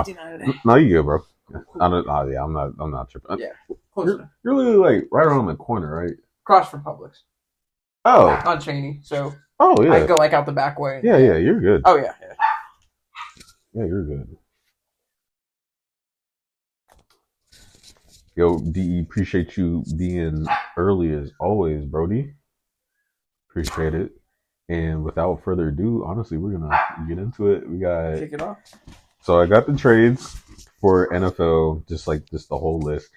59 today. No, you good, bro. Cool. I don't. Oh, yeah, I'm not tripping. Yeah, close enough. You're literally like right around the corner, right? Across from Publix Oh, on Cheney, so oh I yeah, go like out the back way. yeah, yeah. You're good. Oh yeah. Yeah, you're good. Yo, DE, appreciate you being early as always, Brody. Appreciate it. And without further ado, honestly, we're gonna get into it. We got Kick it off. So I got the trades for NFL, just the whole list.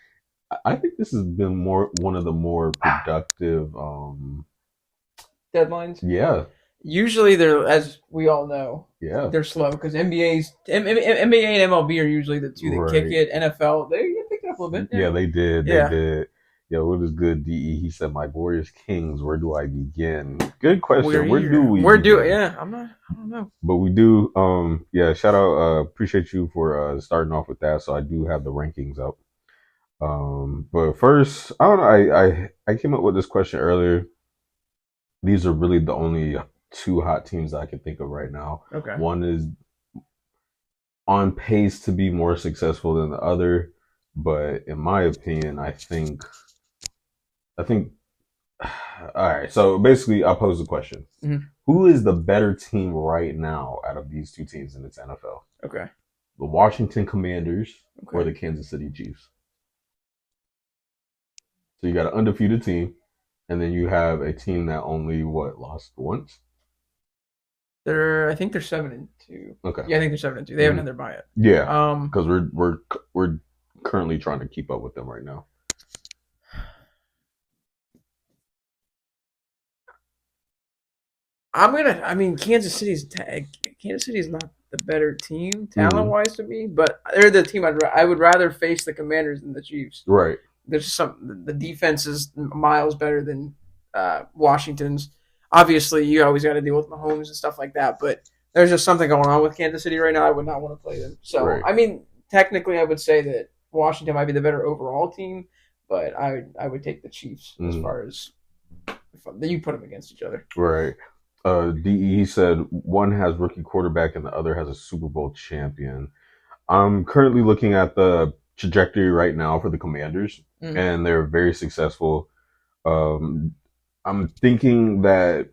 I think this has been one of the more productive. Deadlines. Yeah, Usually they're, as we all know, yeah, they're slow because NBA and MLB are usually the two that kick right. it. NFL, they pick it up a little bit. Yeah, they did. They Yeah. did. Yo, what is good, DE? He said, "My glorious kings, where do I begin?" Good question. Where do we? Begin? Yeah, I don't know. But we do. Yeah. Shout out. Appreciate you for starting off with that. So I do have the rankings up. But first, I don't know. I came up with this question earlier. These are really the only two hot teams that I can think of right now. Okay. One is on pace to be more successful than the other, but in my opinion, I think. All right. So basically, I'll pose the question: Who is the better team right now out of these two teams in its NFL? Okay. The Washington Commanders or the Kansas City Chiefs? So you got an undefeated team, and then you have a team that only lost once. I think they're 7-2. Okay. Yeah, I think they're 7-2. They haven't had their bye yet. Yeah. Because we're currently trying to keep up with them right now. Kansas City is not the better team talent wise to me, but they're the team I would rather face the Commanders than the Chiefs. Right. There's the defense is miles better than Washington's. Obviously, you always got to deal with Mahomes and stuff like that, but there's just something going on with Kansas City right now. I would not want to play them. So, right. Technically, I would say that Washington might be the better overall team, but I would take the Chiefs as far as you put them against each other. Right. DE said one has rookie quarterback and the other has a Super Bowl champion. I'm currently looking at the trajectory right now for the Commanders, and they're very successful. I'm thinking that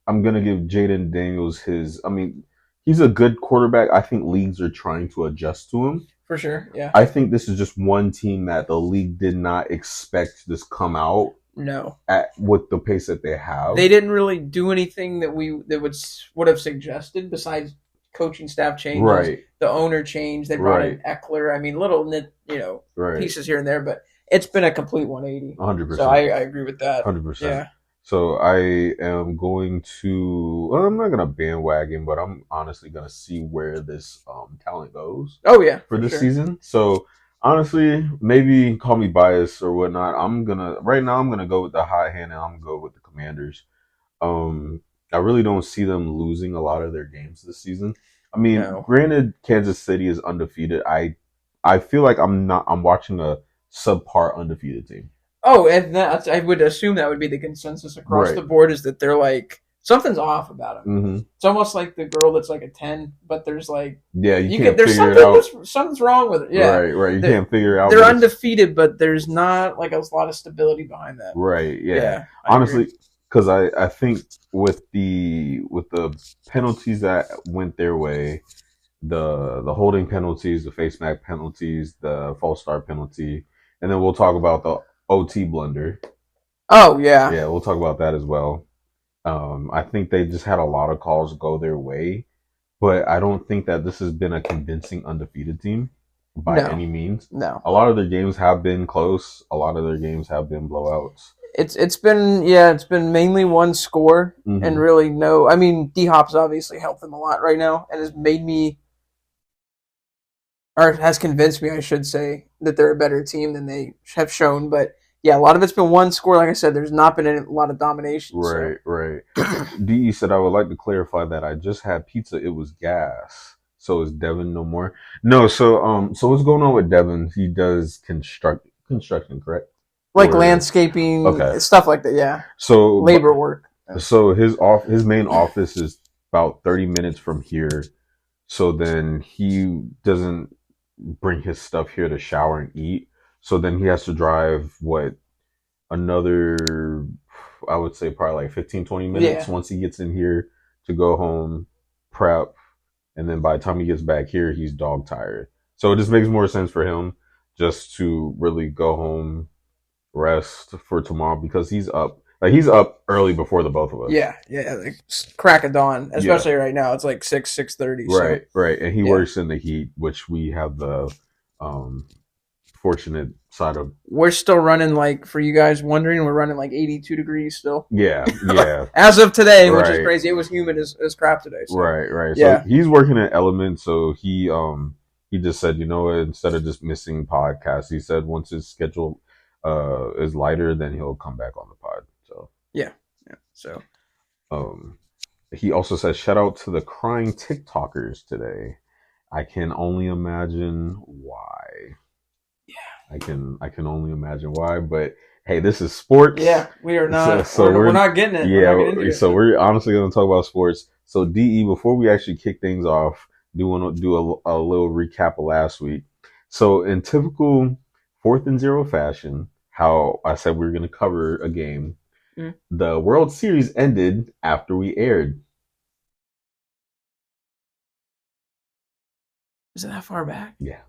I'm going to give Jaden Daniels he's a good quarterback. I think leagues are trying to adjust to him. For sure, yeah. I think this is just one team that the league did not expect this come out. No, with the pace that they have, they didn't really do anything that would have suggested besides coaching staff changes. Right, the owner changed. They brought in Eckler. Little pieces here and there, but it's been a complete 180. 100%. So I agree with that. 100%. Yeah. So I am going to. Well, I'm not gonna bandwagon, but I'm honestly gonna see where this talent goes. Oh yeah, for this season. So. Honestly, maybe call me biased or whatnot. Right now I'm gonna go with the hot hand and I'm gonna go with the Commanders. I really don't see them losing a lot of their games this season. Granted, Kansas City is undefeated. I feel like I'm watching a subpar undefeated team. Oh, and I would assume that would be the consensus across the board is that they're like something's off about them. Mm-hmm. It's almost like the girl that's like a 10, but there's like you can't figure it out. Something's wrong with it. Yeah, right. You can't figure it out. They're undefeated, but there's not like a lot of stability behind that. Right. Yeah. Honestly, because I think with the penalties that went their way, the holding penalties, the face mask penalties, the false start penalty, and then we'll talk about the OT blunder. Oh yeah. Yeah, we'll talk about that as well. I think they just had a lot of calls go their way, but I don't think that this has been a convincing undefeated team by any means. No. A lot of their games have been close. A lot of their games have been blowouts. It's been mainly one score and really no. D-Hop's obviously helped them a lot right now and has made me, or has convinced me, I should say, that they're a better team than they have shown, but. Yeah, a lot of it's been one score. Like I said, there's not been a lot of domination. Right. DE said, I would like to clarify that I just had pizza. It was gas. So is Devin no more? No. So what's going on with Devin? He does construction, correct? Like landscaping, stuff like that. Yeah. So labor work. So his main office is about 30 minutes from here. So then he doesn't bring his stuff here to shower and eat. So then he has to drive another, I would say probably like 15, 20 minutes Yeah. once he gets in here to go home, prep, and then by the time he gets back here, he's dog tired. So it just makes more sense for him just to really go home, rest for tomorrow because he's up. Like he's up early before the both of us. Yeah, yeah, like crack of dawn, Yeah. especially right now. It's like 6:30. So Right, right. And he yeah, works in the heat, which we have the um fortunate side of. we're still running like for you guys wondering, we're running like 82 degrees still Yeah, yeah. as of today, which is Right. crazy. It was humid as crap today. So Right, right. So yeah, he's working at Element, so he just said, you know what, instead of just missing podcasts, he said once his schedule is lighter, then he'll come back on the pod. So yeah, yeah. So um he also says shout out to the crying TikTokers today. I can only imagine why. I can only imagine why, but hey, this is sports. yeah, we are not. So We're not getting it. We're not getting into Yeah, it. so we're honestly going to talk about sports. So DE, before we actually kick things off, do want to do a little recap of last week. So in typical 4th and 0 fashion, how I said we were going to cover a game, the World Series ended after we aired. Is it that far back? Yeah.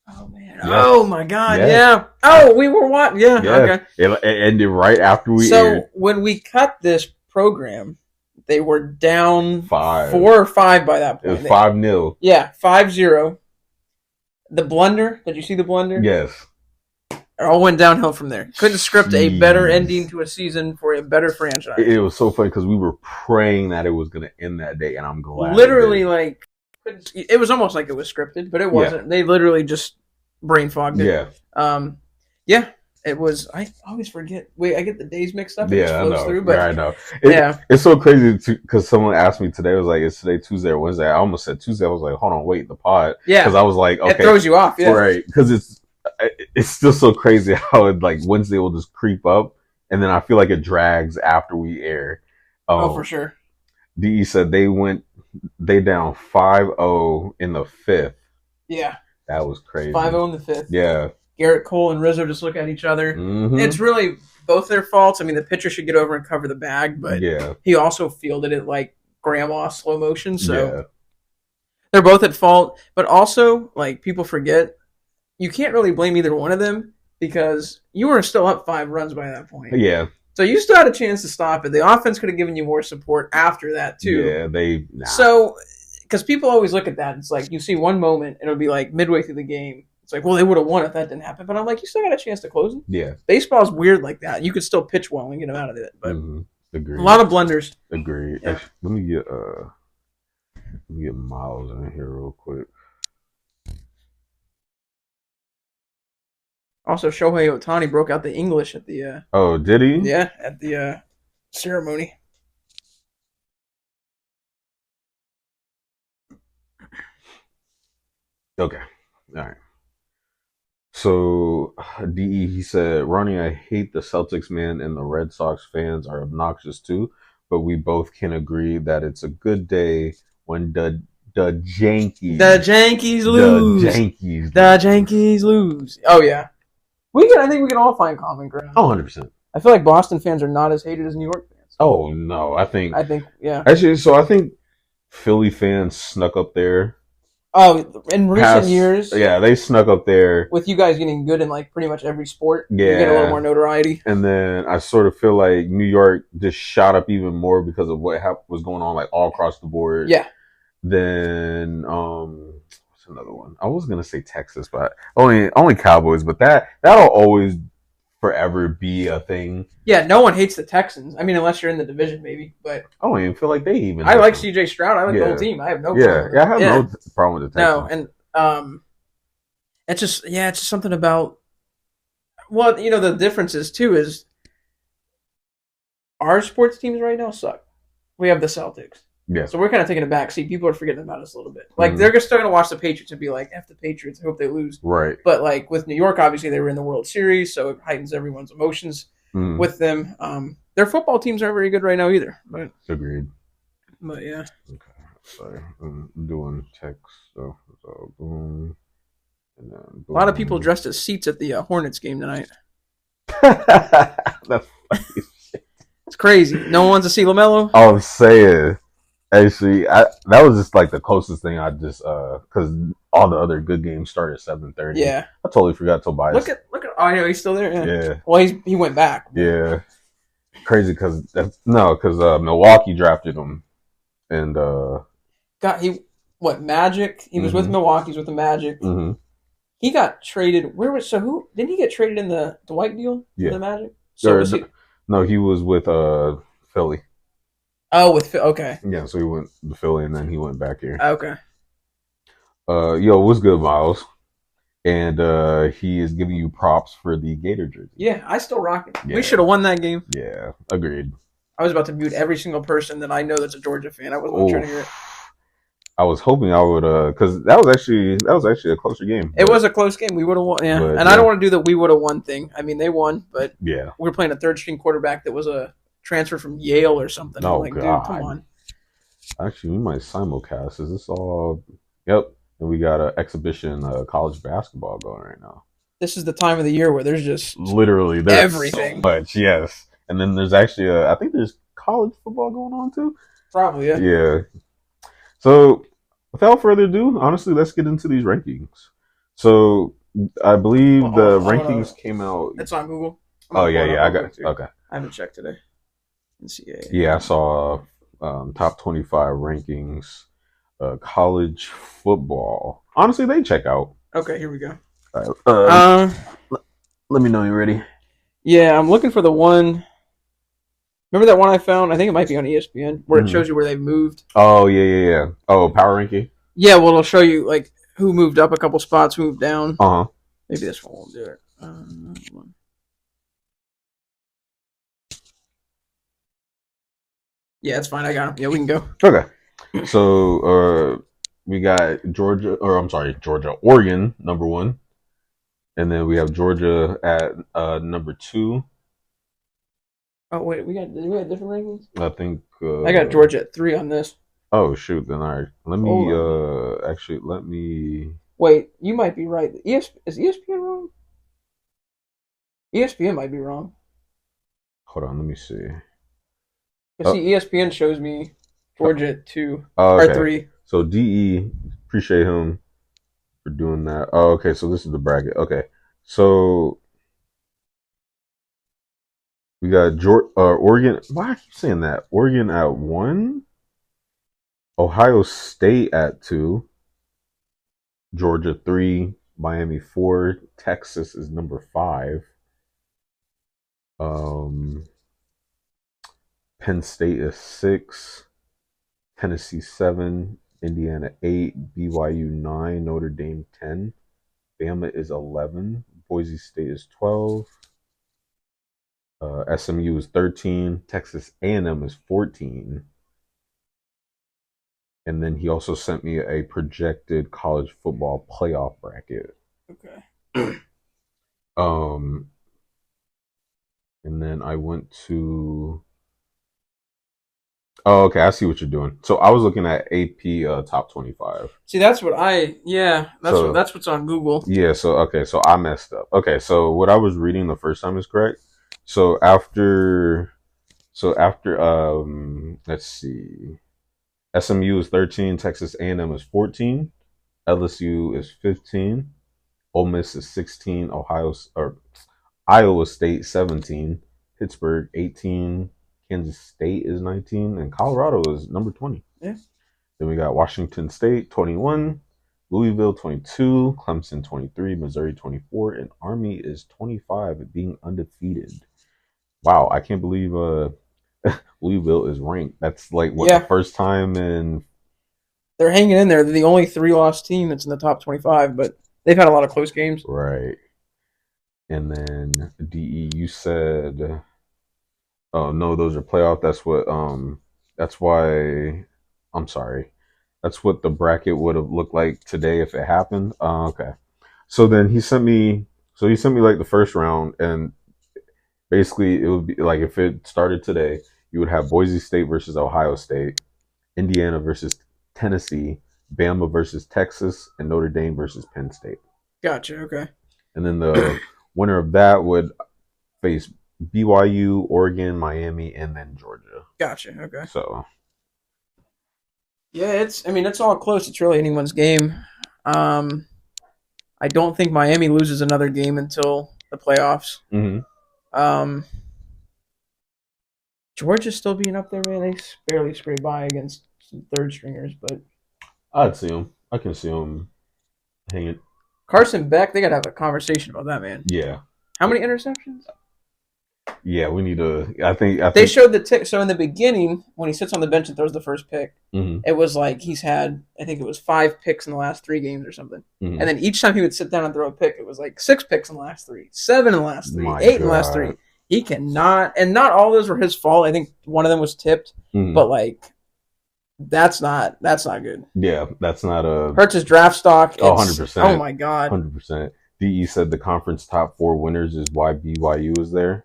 Oh man! Yeah. Oh my God! Yeah. Yeah. Oh, we were what? Yeah. Yeah. Okay. It ended right after we So aired. when we cut this program, they were down 5. 4 or 5 by that It point. was 5-0. Yeah, 5-0. The blunder. Did you see the blunder? Yes. It all went downhill from there. Couldn't script a better Jeez. ending to a season for a better franchise. It was so funny because we were praying that it was going to end that day, and I'm glad. Literally, like, it was almost like it was scripted, but it wasn't. Yeah. They literally just brain fogged it. Yeah. Yeah. It was. I always forget. Wait, I get the days mixed up. Yeah, I know. Through, but yeah, I know. Yeah, it's so crazy because someone asked me today. It was like, "Is today Tuesday or Wednesday?" I almost said Tuesday. I was like, "Hold on, wait, the pod." Yeah, because I was like, "Okay," it throws you off. Yeah, right? Because it's still so crazy how it like Wednesday will just creep up, and then I feel like it drags after we air. Oh, for sure. DE said they down 5-0 in the 5th. Yeah, that was crazy. 5-0 in the 5th. Yeah. Garrett Cole and Rizzo just look at each other. Mm-hmm. It's really both their faults. I mean, the pitcher should get over and cover the bag, but he also fielded it like grandma slow motion. So they're both at fault. But also, like, people forget, you can't really blame either one of them because you were still up 5 runs by that point. Yeah. So you still had a chance to stop it. The offense could have given you more support after that, too. Yeah, So, because people always look at that. It's like you see one moment, and it'll be like midway through the game. It's like, well, they would have won if that didn't happen. But I'm like, you still got a chance to close it. Yeah. Baseball's weird like that. You could still pitch well and get them out of it. But Agreed. A lot of blunders. Agreed. Yeah. Actually, let me get Miles in here real quick. Also, Shohei Ohtani broke out the English at the... oh, did he? Yeah, at the ceremony. Okay. All right. So, DE, he said, Ronnie, I hate the Celtics, man, and the Red Sox fans are obnoxious too, but we both can agree that it's a good day when the Yankees lose. The Yankees lose. Oh, yeah. I think we can all find common ground. Oh, 100%. I feel like Boston fans are not as hated as New York fans. Oh, no. I think, yeah. Actually, so I think Philly fans snuck up there. Oh, in recent years. Yeah, they snuck up there. With you guys getting good in like pretty much every sport. Yeah. You get a little more notoriety. And then I sort of feel like New York just shot up even more because of what was going on like all across the board. Yeah. Then, what's another one? I was going to say Texas, but only Cowboys, but that'll always forever be a thing. Yeah, no one hates the Texans. I mean, unless you're in the division, maybe. But I don't even feel like they even. I like CJ Stroud. I like the whole team. I have no problem. Yeah, I have no problem with the Texans. No, and it's just something about. Well, the difference is too is our sports teams right now suck. We have the Celtics. Yeah. So we're kind of taking a back seat. People are forgetting about us a little bit. Like, they're just still going to watch the Patriots and be like, F the Patriots. I hope they lose. Right. But, like, with New York, obviously, they were in the World Series, so it heightens everyone's emotions with them. Their football teams aren't very good right now either. But agreed. But, yeah. Okay. Sorry, I'm doing text stuff. So boom, and then A lot of people boom. dressed as seats at the Hornets game tonight. That's funny. It's crazy. No one wants to see LaMelo. I'm saying, actually, that was just like the closest thing I just because all the other good games start at 7:30. Yeah. I totally forgot Tobias. Look at. Oh, I know he's still there. Yeah. Yeah, Well, he went back. yeah, crazy because Milwaukee drafted him and Got he what Magic? He was with mhm, Milwaukee's with the Magic. mhm, He got traded. Where was so who didn't he get traded in the Dwight deal for yeah. the Magic? So Or, was he? no, he was with Philly. Oh, with okay, Yeah, so he went to Philly and then he went back here. okay. Yo, what's good, Miles? And he is giving you props for the Gator jersey. Yeah, I still rock it. Yeah. We should have won that game. Yeah, agreed. I was about to mute every single person that I know that's a Georgia fan. I wasn't trying to hear it. I was hoping I would because that was actually a closer game. It was a close game. We would have won. Yeah, But, and I don't want to do the we would have won thing. I mean, they won, but yeah. we were playing a third string quarterback that was a transfer from Yale or something. Oh, like, God. dude, come on. Actually, we might simulcast. Is this all? Yep. And we got an exhibition college basketball going right now. This is the time of the year where there's just Literally there's everything. So much, yes. And then there's actually I think there's college football going on too. Probably, yeah. Yeah. So without further ado, honestly, let's get into these rankings. So I believe the rankings came out. It's on Google. Oh yeah, I got it. Okay. I haven't checked today. NCAA. Yeah, I saw top 25 rankings, college football. Honestly, they check out. Okay, here we go. All right. Let me know you're ready. Yeah, I'm looking for the one. Remember that one I found? I think it might be on ESPN, where it shows you where they've moved. Oh yeah. Oh, power ranking. Yeah, well, it'll show you like who moved up a couple spots, who moved down. Uh huh. Maybe this one won't do it. Yeah, it's fine. I got him. Yeah, we can go. Okay. So we got Oregon number 1, and then we have Georgia at number 2. Oh wait, we got different rankings. I think I got Georgia at 3 on this. Oh shoot! Then all right. Let me. Wait, you might be right. Is ESPN wrong? ESPN might be wrong. Hold on. Let me see. See, ESPN shows me Georgia at 2 okay. or 3. So DE, appreciate him for doing that. Oh, okay. So this is the bracket. Okay. So we got Oregon. Why I keep saying that? Oregon at 1. Ohio State at 2, Georgia 3, Miami 4, Texas is number 5. Penn State is 6, Tennessee 7, Indiana 8, BYU 9, Notre Dame 10, Bama is 11, Boise State is 12, SMU is 13, Texas A&M is 14. And then he also sent me a projected college football playoff bracket. Okay. And then I went to. Oh, okay. I see what you're doing. So I was looking at AP top 25. See, that's what I. Yeah, that's what's on Google. Yeah. So okay. So I messed up. Okay. So what I was reading the first time is correct. So after, let's see. SMU is 13, Texas A&M is 14, LSU is 15, Ole Miss is 16, Iowa State 17, Pittsburgh 18, Kansas State is 19, and Colorado is number 20. Yeah. Then we got Washington State 21, Louisville 22, Clemson 23, Missouri 24, and Army is 25, being undefeated. Wow, I can't believe Louisville is ranked. That's like the first time in. They're hanging in there. They're the only 3-loss team that's in the top 25, but they've had a lot of close games. Right. And then DE, you said, oh no, those are playoff. That's what. That's why. I'm sorry. That's what the bracket would have looked like today if it happened. Okay. So then he sent me. So he sent me like the first round, and basically it would be like if it started today. You would have Boise State versus Ohio State, Indiana versus Tennessee, Bama versus Texas, and Notre Dame versus Penn State. Gotcha. Okay. And then the winner of that would face BYU, Oregon, Miami, and then Georgia. Gotcha. Okay. So Yeah, it's all close. It's really anyone's game. I don't think Miami loses another game until the playoffs. mm-hmm. Um, Georgia's still being up there, man. They barely scrape by against some third stringers, but I'd see them. I can see them hanging. Carson Beck, they gotta have a conversation about that, man. Yeah. How many interceptions? Yeah, we need to. I think they showed the tick. So in the beginning, when he sits on the bench and throws the first pick, mm-hmm. it was like he's had, I think it was 5 picks in the last 3 games or something. Mm-hmm. And then each time he would sit down and throw a pick, it was like 6 picks in the last 3, 7 in the last 3, 8 in the last 3. He cannot, and not all of those were his fault. I think one of them was tipped, mm-hmm. but like that's not good. Yeah, that's not a hurts his draft stock. 100%. Oh my god, 100%. DE said the conference top 4 winners is why BYU is there.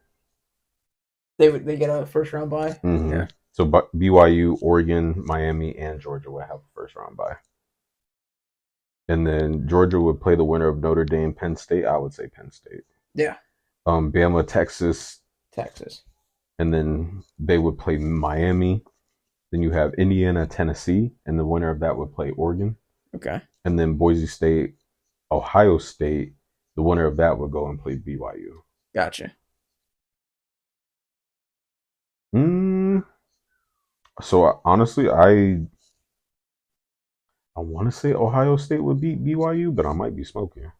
They get a first round bye. Mm-hmm. Yeah. So BYU, Oregon, Miami, and Georgia would have a first round bye. And then Georgia would play the winner of Notre Dame, Penn State. I would say Penn State. Yeah. Bama, Texas. And then they would play Miami. Then you have Indiana, Tennessee, and the winner of that would play Oregon. Okay. And then Boise State, Ohio State. The winner of that would go and play BYU. Gotcha. So honestly, I want to say Ohio State would beat BYU, but I might be smoking.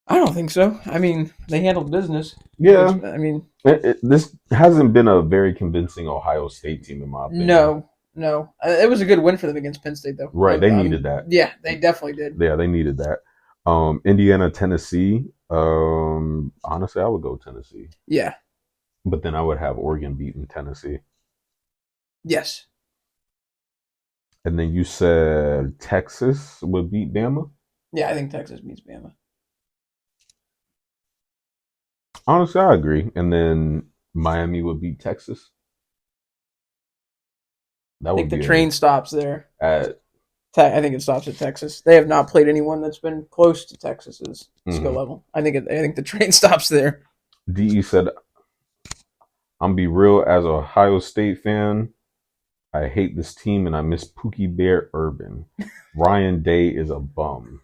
I don't think so. I mean, they handled business. Yeah. I mean, this hasn't been a very convincing Ohio State team in my opinion. No. It was a good win for them against Penn State, though. Right, they needed that. Yeah, they definitely did. Yeah, they needed that. Indiana, Tennessee. Honestly, I would go Tennessee. Yeah. But then I would have Oregon beating Tennessee. Yes. And then you said Texas would beat Bama? Yeah, I think Texas beats Bama. Honestly, I agree. And then Miami would beat Texas. I think the train stops there. I think it stops at Texas. They have not played anyone that's been close to Texas's skill level. I think the train stops there. DE said, I'm be real, as an Ohio State fan, I hate this team and I miss Pookie Bear Urban. Ryan Day is a bum.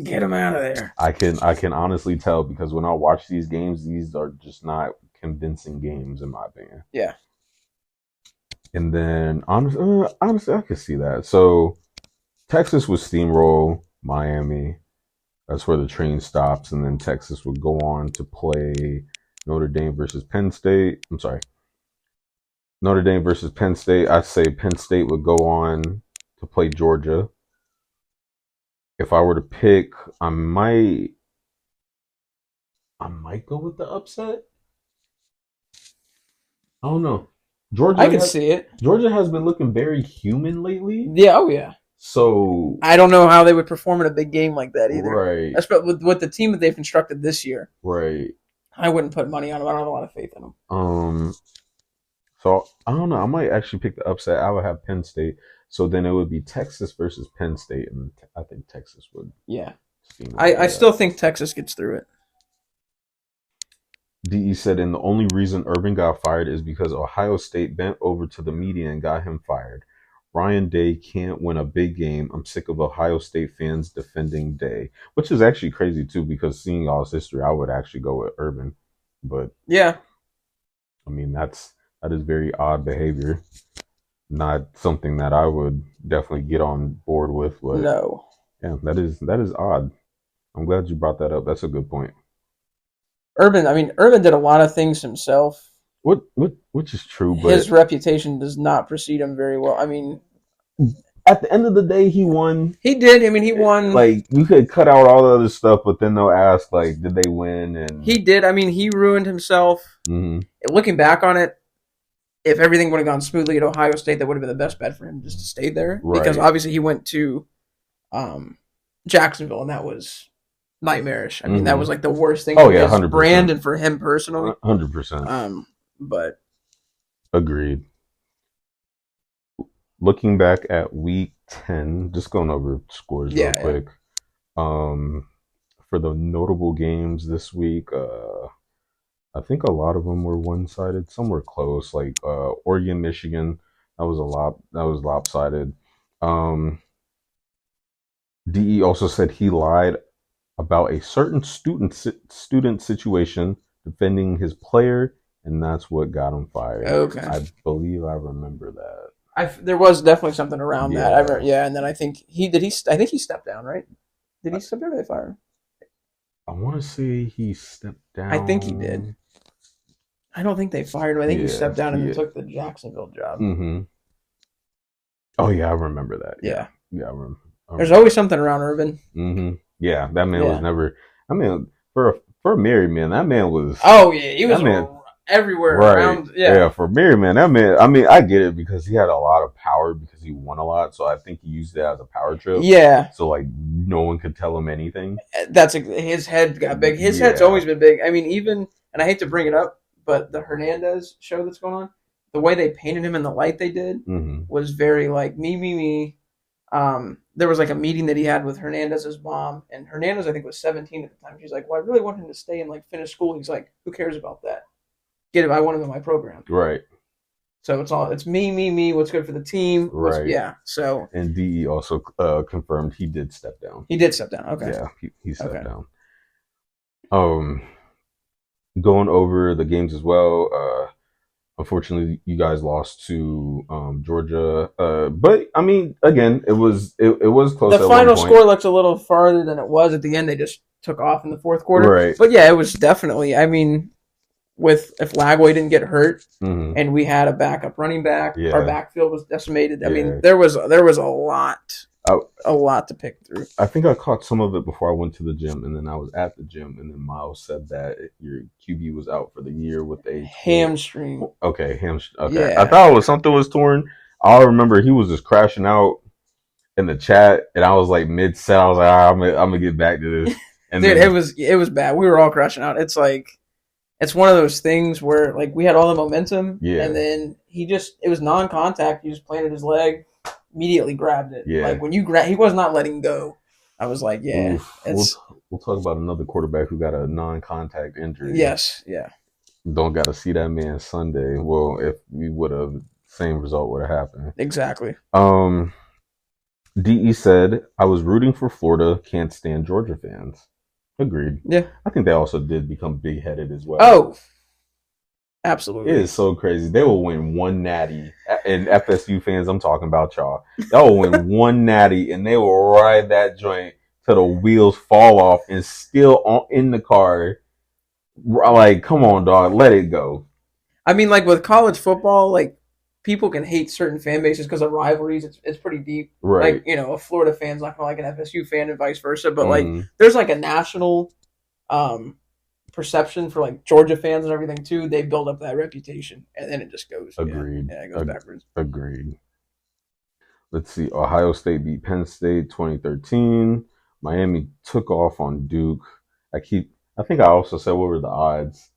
Get him out of there. I can honestly tell because when I watch these games, these are just not convincing games in my opinion. Yeah. And then honestly, I can see that. So Texas would steamroll Miami. That's where the train stops, and then Texas would go on to play Notre Dame versus Penn State. I'm sorry. Notre Dame versus Penn State. I'd say Penn State would go on to play Georgia. If I were to pick, I might go with the upset. I don't know. I can see it. Georgia has been looking very human lately. Yeah, oh yeah. So I don't know how they would perform in a big game like that either. Right. Especially with the team that they've constructed this year. Right. I wouldn't put money on them. I don't have a lot of faith in them. So I don't know. I might actually pick the upset. I would have Penn State. So then it would be Texas versus Penn State, and I think Texas would. Yeah. I still think Texas gets through it. DE said, and the only reason Urban got fired is because Ohio State bent over to the media and got him fired. Ryan Day can't win a big game. I'm sick of Ohio State fans defending Day, which is actually crazy too, because seeing all his history, I would actually go with Urban. But yeah, I mean that is very odd behavior. Not something that I would definitely get on board with. But no. Yeah, that is odd. I'm glad you brought that up. That's a good point. Urban did a lot of things himself. Which is true, but his reputation does not precede him very well. I mean, at the end of the day, he won. He did. I mean, he won. Like, you could cut out all the other stuff, but then they'll ask, like, did they win? And he did. I mean, he ruined himself. Mm-hmm. Looking back on it, if everything would have gone smoothly at Ohio State, that would have been the best bet for him just to stay there. Right. Because obviously he went to Jacksonville, and that was nightmarish. I mean, that was like the worst thing for his 100%. brand and for him personally. 100%. But agreed. looking back at week 10, just going over scores real Yeah, yeah. quick. Um, for the notable games this week, I think a lot of them were one-sided. Some were close, like Oregon, Michigan. That was a lot. That was lopsided. Um, DE also said he lied about a certain student situation defending his player, and that's what got him fired. Okay. I believe I remember that. There was definitely something around that. Yeah, Yeah, and then I think he did. I think he stepped down, right? Did he step down or did they fire him? I want to say he stepped I think he did. down. I don't think they fired him. I think he Yeah, stepped down and then yeah. took the Jacksonville job. Mm-hmm. Oh yeah, I remember that. Yeah, Yeah. yeah, I There's remember always that. something around Urban. Mm-hmm. Yeah, that man was Yeah. never. I mean, for a married man, that man was. Oh yeah, he That was man, everywhere right? around. Yeah. Yeah, for married man, that man. I mean, I get it because he had a lot of power because he won a lot. So I think he used it as a power trip. Yeah. So like, no one could tell him anything. His head got big. His head's Yeah. always been big. I mean, even and I hate to bring it up, but the Hernandez show that's going on, the way they painted him in the light they did Mm-hmm. was very like me. There was like a meeting that he had with Hernandez's mom, and Hernandez I think was 17 at the time. She's like, "Well, I really want him to stay and like finish school." He's like, "Who cares about that? Get him. I want him in my program." Right. So it's me. What's good for the team? Right. Yeah. So And DE also confirmed he did step down. he did step down. Okay. Yeah, he stepped Okay. down. Um, going over the games as well. Unfortunately, you guys lost to Georgia. But I mean, again, it was close The at one final point. score looks a little farther than it was at the end. They just took off in the fourth quarter. Right. But yeah, it was definitely. I mean, with if Lagway didn't get hurt Mm-hmm. and we had a backup running back, Yeah. our backfield was decimated. I Yeah. mean, there was a lot to pick through. I think I caught some of it before I went to the gym, and then I was at the gym, and then Miles said that your QB was out for the year with a Hamstring. Okay, Okay, Yeah. I thought it was something was torn. I remember he was just crashing out in the chat, and I was like mid set. I was like, I'm gonna get back to this. And Dude, then, it was bad. We were all crashing out. It's like it's one of those things where like we had all the momentum, Yeah. and then it was non-contact. He just planted his leg, immediately grabbed it. Yeah. Like when you he was not letting go. I was like, yeah, we'll talk about another quarterback who got a non-contact injury. yes, yeah. Don't got to see that man Sunday. Well, if we would have, same result would have happened. Exactly. DE said, I was rooting for Florida, can't stand Georgia fans. Agreed. Yeah. I think they also did become big-headed as well. Oh, absolutely. It is so crazy. They will win one natty. And FSU fans, I'm talking about y'all. They will win one natty, and they will ride that joint till the wheels fall off and still in the car. Like, come on, dog. Let it go. I mean, like with college football, like people can hate certain fan bases because of rivalries. It's pretty deep. Right. Like, a Florida fan's not gonna like an FSU fan and vice versa. But Mhm. like there's like a national perception for like Georgia fans and everything too. They build up that reputation and then it just goes. Agreed. Yeah, it goes backwards. Agreed. Let's see. Ohio State beat Penn State 2013. Miami took off on Duke. I think I also said what were the odds?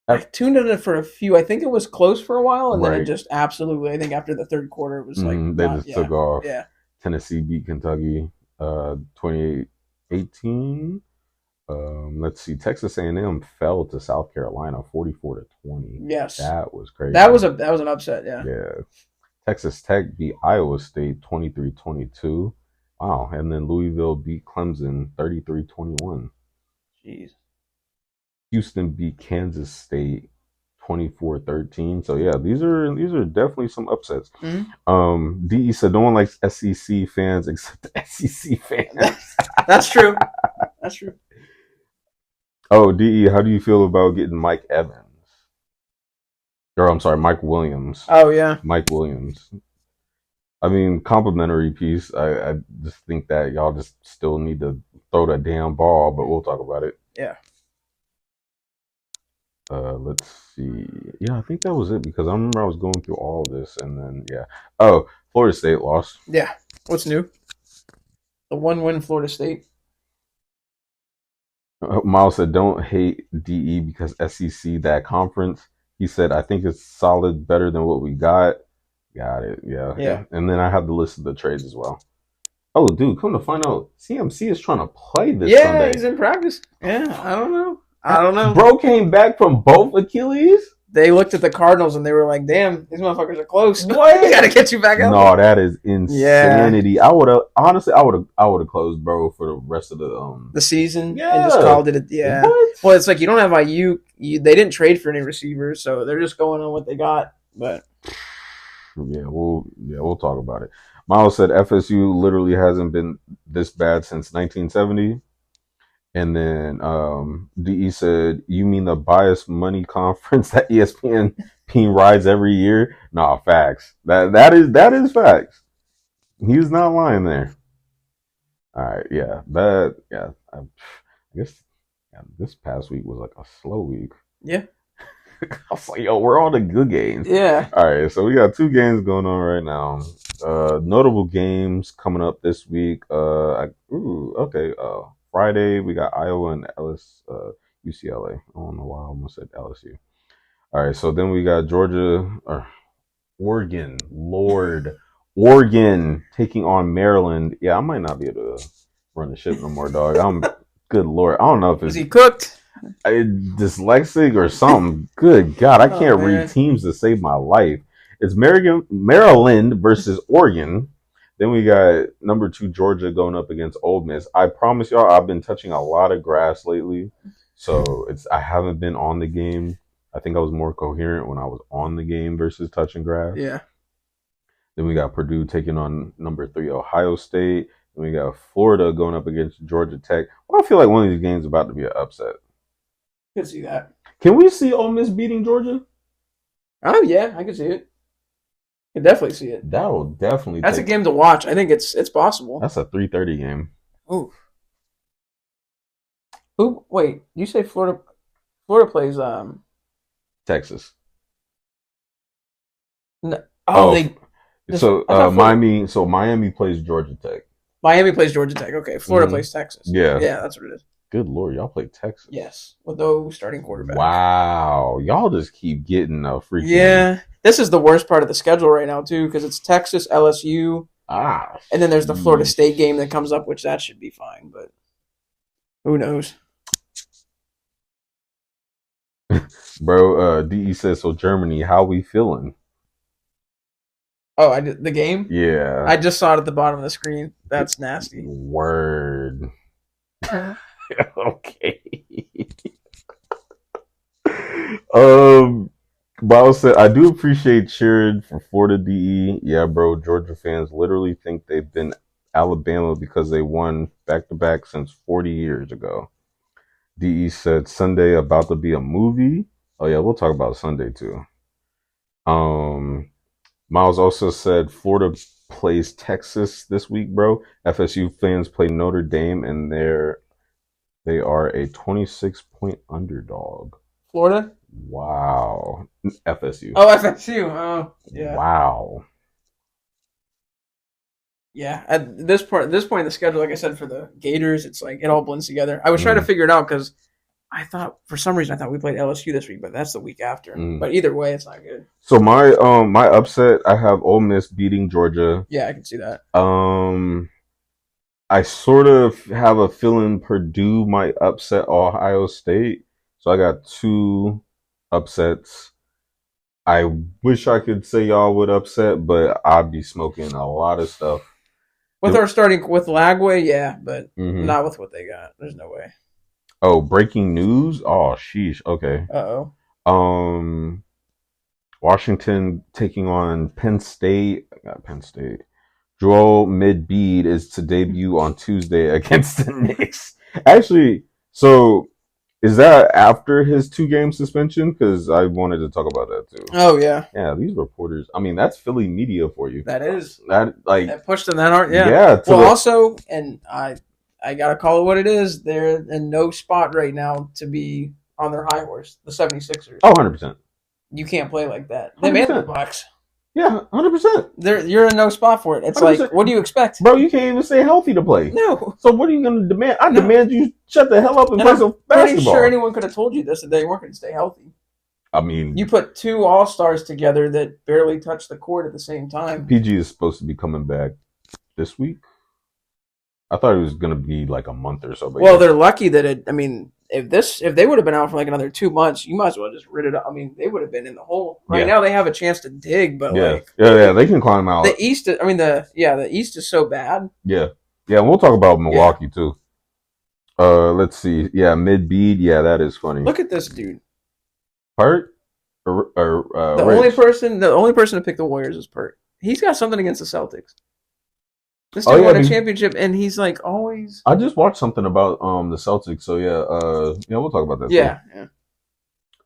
I tuned in for a few. I think it was close for a while, and then it just absolutely. I think after the third quarter, it was like they just took off. Yeah. Tennessee beat Kentucky 28-18. Let's see. Texas A&M fell to South Carolina 44-20. Yes, that was crazy. That was an upset. Yeah. Yeah. Texas Tech beat Iowa State 23-22. Wow. And then Louisville beat Clemson 33-21. Jeez. Houston beat Kansas State 24-13. So yeah, these are definitely some upsets. Mm-hmm. DE said no one likes SEC fans except SEC fans. That's true. That's true. Oh, DE, how do you feel about getting Mike Evans? Or I'm sorry, Mike Williams. Oh yeah, Mike Williams. I mean, complimentary piece. I just think that y'all just still need to throw that damn ball, but we'll talk about it. Yeah. Let's see. Yeah, I think that was it because I remember I was going through all of this and then yeah. Oh, Florida State lost. Yeah. What's new? The 1-win Florida State. Miles said, "Don't hate DE because SEC that conference. He said, I think it's solid, better than what we got. Got it. Yeah. Yeah. And then I have the list of the trades as well. Oh, dude, come to find out, CMC is trying to play this Sunday. Yeah, he's in practice. Yeah, I don't know. Bro came back from both Achilles. They looked at the Cardinals and they were like, "Damn, these motherfuckers are close. What? We gotta get you back out." No, that is insanity. Yeah. I would have closed, bro, for the rest of the season. Yeah. And just called it. Yeah. What? Well, it's like you don't have IU. They didn't trade for any receivers, so they're just going on what they got. But we'll talk about it. Miles said FSU literally hasn't been this bad since 1970. And then DE said, you mean the biased money conference that ESPN rides every year? Nah, facts. That is facts. He's not lying there. All right, yeah. I guess this past week was like a slow week. Yeah. I was like, yo, we're on the good games. Yeah. All right, so we got 2 games going on right now. Notable games coming up this week. Okay. Friday, we got Iowa and UCLA. I don't know why I almost said LSU. All right, so then we got Oregon. Oregon taking on Maryland. Yeah, I might not be able to run the ship no more, dog. Good Lord. I don't know if it's... Is he cooked? Dyslexic or something. Good God, I can't read teams to save my life. It's Maryland versus Oregon. Then we got number 2 Georgia going up against Ole Miss. I promise y'all, I've been touching a lot of grass lately, so I haven't been on the game. I think I was more coherent when I was on the game versus touching grass. Yeah. Then we got Purdue taking on number 3 Ohio State. Then we got Florida going up against Georgia Tech. Well, I feel like one of these games is about to be an upset. Could see that. Can we see Ole Miss beating Georgia? Oh yeah, I can see it. Can definitely see it. That'll definitely. That's a game to watch. I think it's possible. That's a 3:30 game. Ooh. Who? Wait, you say Florida? Florida plays Texas. No. Miami. So Miami plays Georgia Tech. Miami plays Georgia Tech. Okay, Florida plays Texas. Yeah, that's what it is. Good Lord, y'all play Texas. Yes, with those starting quarterbacks. Wow, y'all just keep getting a freaking. Yeah, this is the worst part of the schedule right now too, because it's Texas, LSU, and then there's the Florida State game that comes up, which that should be fine, but who knows? Bro, DE says, so Germany, how we feeling? Oh, I did the game? Yeah. I just saw it at the bottom of the screen. That's nasty. Word. Okay. Miles said, I do appreciate cheering for Florida DE. Yeah, bro, Georgia fans literally think they've been Alabama because they won back-to-back since 40 years ago. DE said, Sunday about to be a movie. Oh, yeah, we'll talk about Sunday, too. Miles also said, Florida plays Texas this week, bro. FSU fans play Notre Dame, and they are a 26-point underdog. Florida? Wow. FSU. Oh, FSU. Oh, yeah. Wow. Yeah. At this point in the schedule, like I said, for the Gators, it's like it all blends together. I was trying to figure it out because I thought for some reason we played LSU this week, but that's the week after. But either way, it's not good. So my upset, I have Ole Miss beating Georgia. Yeah, I can see that. I sort of have a feeling Purdue might upset Ohio State. So I got 2 upsets. I wish I could say y'all would upset, but I'd be smoking a lot of stuff. With our starting with Lagway, yeah, but not with what they got. There's no way. Oh, breaking news? Oh, sheesh. Okay. Uh-oh. Washington taking on Penn State. I got Penn State. Joel Embiid is to debut on Tuesday against the Knicks. Actually, so is that after his 2-game suspension? Because I wanted to talk about that too. Oh yeah. Yeah, these reporters. I mean, that's Philly media for you. That is. That pushed them that hard. Yeah. Yeah. Well, also, and I gotta call it what it is. They're in no spot right now to be on their high horse. The 76ers. Oh, 100%. You can't play like that. They made the Bucks. Yeah, 100%. You're in no spot for it. It's 100%. Like, what do you expect? Bro, you can't even stay healthy to play. No. So what are you going to demand? Demand you shut the hell up and play some basketball. I'm pretty sure anyone could have told you this, that they weren't going to stay healthy. I mean, You put two all-stars together that barely touch the court at the same time. PG is supposed to be coming back this week. I thought it was gonna be like a month or so. But Well, yeah. they're lucky that it. I mean, if they would have been out for like another 2 months, you might as well just rid it up. I mean, they would have been in the hole. Right now, they have a chance to dig, but they can climb out. The East. I mean, the East is so bad. Yeah. We'll talk about Milwaukee too. Let's see. Yeah, mid-bead. Yeah, that is funny. Look at this dude. Pert? The only person to pick the Warriors is Pert. He's got something against the Celtics. This dude won a championship, and he's like always. I just watched something about the Celtics, so we'll talk about that. Yeah.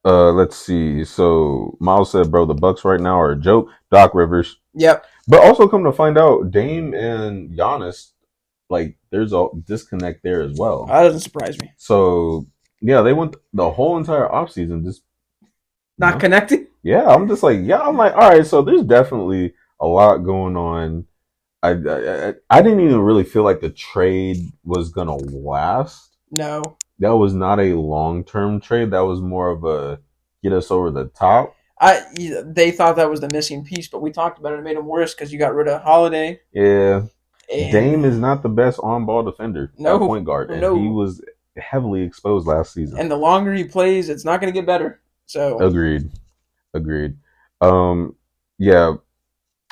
Let's see. So Miles said, "Bro, the Bucks right now are a joke." Doc Rivers. Yep. But also come to find out, Dame and Giannis, like, there's a disconnect there as well. That doesn't surprise me. So yeah, they went the whole entire offseason just not connected. Yeah, I'm just like, I'm like, all right. So there's definitely a lot going on. I didn't even really feel like the trade was gonna last. No, that was not a long-term trade. That was more of a get us over the top. They thought that was the missing piece, but we talked about it. It made them worse because you got rid of Holiday. Yeah, Dame is not the best on-ball defender. No, point guard, and he was heavily exposed last season. And the longer he plays, it's not going to get better. So agreed. Yeah.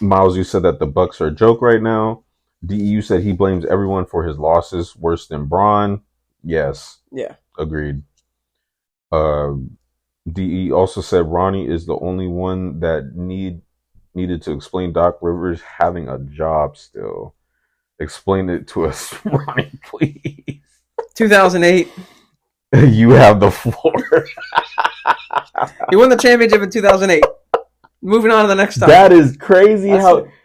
Miles, you said that the Bucks are a joke right now. DEU said he blames everyone for his losses, worse than Bron. Yes. Yeah. Agreed. DE also said Ronnie is the only one that needed to explain Doc Rivers having a job still. Explain it to us, Ronnie, please. 2008. You have the floor. He won the championship in 2008. Moving on to the next time. That is crazy. That's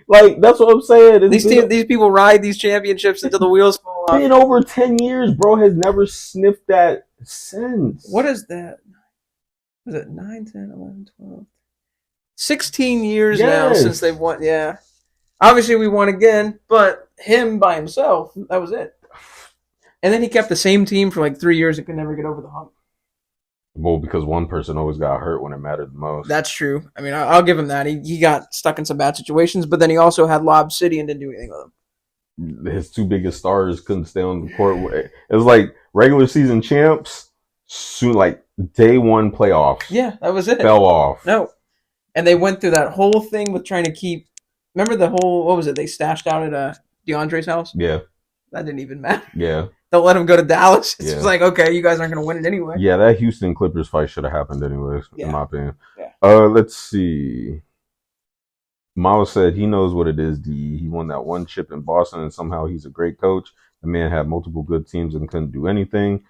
what I'm saying. These people ride these championships until the wheels fall off. Been over 10 years, bro. Has never sniffed that since. What is that? Was it 9, 10, 11, 12? 16 years now since they've won. Yeah. Obviously, we won again, but him by himself, that was it. And then he kept the same team for like 3 years and could never get over the hump. Well, because one person always got hurt when it mattered the most. That's true. I mean, I'll give him that. He got stuck in some bad situations, but then he also had Lob City and didn't do anything with him. His two biggest stars couldn't stay on the court. It was like regular season champs, soon like day one playoffs. Yeah, that was it. Fell off. No. And they went through that whole thing with trying to keep. Remember the whole, what was it? They stashed out at DeAndre's house? Yeah. That didn't even matter. Yeah. They'll let him go to Dallas. It's just like, okay, you guys aren't going to win it anyway. Yeah, that Houston Clippers fight should have happened anyways, in my opinion. Yeah. Let's see. Miles said he knows what it is, D. He won that one chip in Boston, and somehow he's a great coach. The man had multiple good teams and couldn't do anything.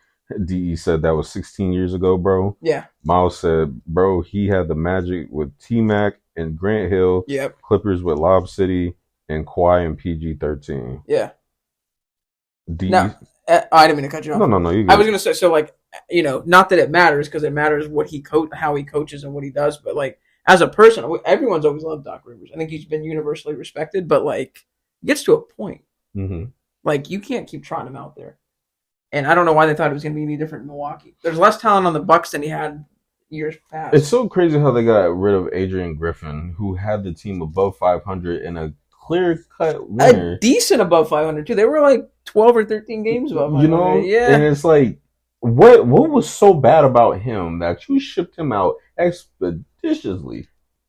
DE said that was 16 years ago, bro. Yeah. Miles said, bro, he had the Magic with T-Mac and Grant Hill. Yep. Clippers with Lob City and Kawhi and PG-13. Yeah. DE... No, I didn't mean to cut you off. No. I was going to say, so like, not that it matters because it matters what how he coaches and what he does, but like as a person, everyone's always loved Doc Rivers. I think he's been universally respected, but like it gets to a point. Mm-hmm. Like you can't keep trotting him out there. And I don't know why they thought it was going to be any different in Milwaukee. There's less talent on the Bucks than he had years past. It's so crazy how they got rid of Adrian Griffin, who had the team above 500 in a clear-cut winner. A decent above 500 too. They were like 12 or 13 games above 500. Yeah. And it's like, what was so bad about him that you shipped him out expeditiously?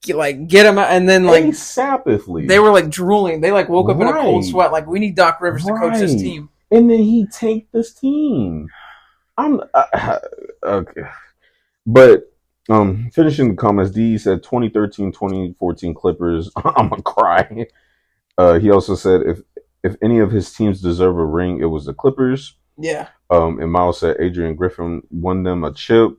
Like get him out, and then like ASAPly. They were like drooling. They like woke up in a cold sweat. Like we need Doc Rivers to coach this team. And then he tanked this team. Okay. But finishing the comments, D said 2013-2014 Clippers. I'm gonna cry. He also said if any of his teams deserve a ring, it was the Clippers. Yeah. And Miles said Adrian Griffin won them a chip.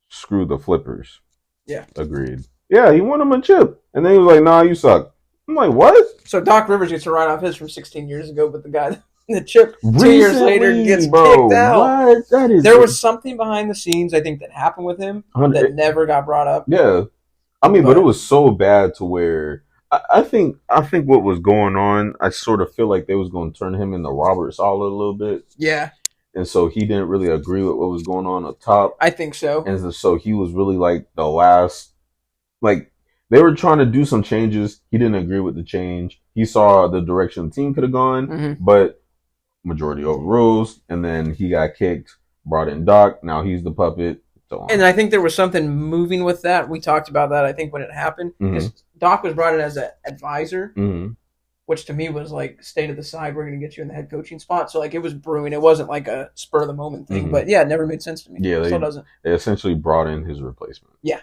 Screw the Flippers. Yeah. Agreed. Yeah, he won them a chip. And then he was like, nah, you suck. I'm like, what? So Doc Rivers gets to write off his from 16 years ago, but the guy the chip 2 years later gets kicked out. What? There was something behind the scenes, I think, that happened with him that never got brought up. Yeah. I mean, but it was so bad to where I think what was going on, I sort of feel like they was going to turn him into Robert Saleh a little bit. Yeah. and so he didn't really agree with what was going on up top. I think so. And so he was really like the last, like they were trying to do some changes. He didn't agree with the change. He saw the direction the team could have gone, but majority overrules, and then he got kicked, brought in Doc. Now he's the puppet. So on. And I think there was something moving with that. We talked about that, I think, when it happened. Because Doc was brought in as an advisor, which to me was like, stay to the side. We're going to get you in the head coaching spot. So like it was brewing. It wasn't like a spur of the moment thing. But yeah, it never made sense to me. Yeah, still doesn't. They essentially brought in his replacement. Yeah.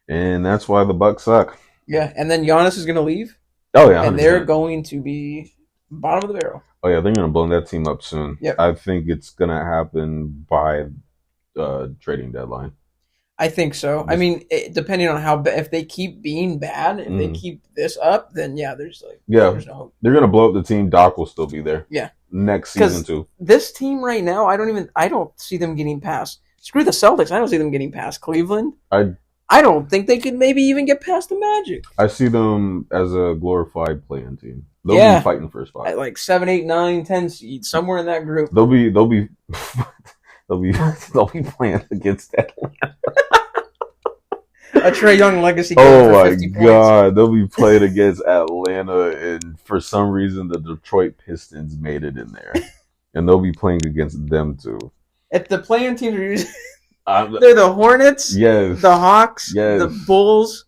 And that's why the Bucks suck. Yeah, and then Giannis is going to leave. Oh yeah, 100%. And they're going to be bottom of the barrel. Oh yeah, they're going to blow that team up soon. Yep. I think it's going to happen by trading deadline. I think so. I mean, depending on how if they keep being bad, if they keep this up, then there's no hope. They're going to blow up the team. Doc will still be there. Yeah. Next season too. This team right now, I don't see them getting past. Screw the Celtics. I don't see them getting past Cleveland. I don't think they could maybe even get past the Magic. I see them as a glorified play-in team. They'll be fighting for a spot. At like 7, 8, 9, 10 seeds, somewhere in that group. They'll be playing against Atlanta. A Trae Young legacy game for 50 points. God, they'll be playing against Atlanta, and for some reason the Detroit Pistons made it in there, and they'll be playing against them too. If the play-in teams are usually they're the Hornets, yes, the Hawks, yes, the Bulls.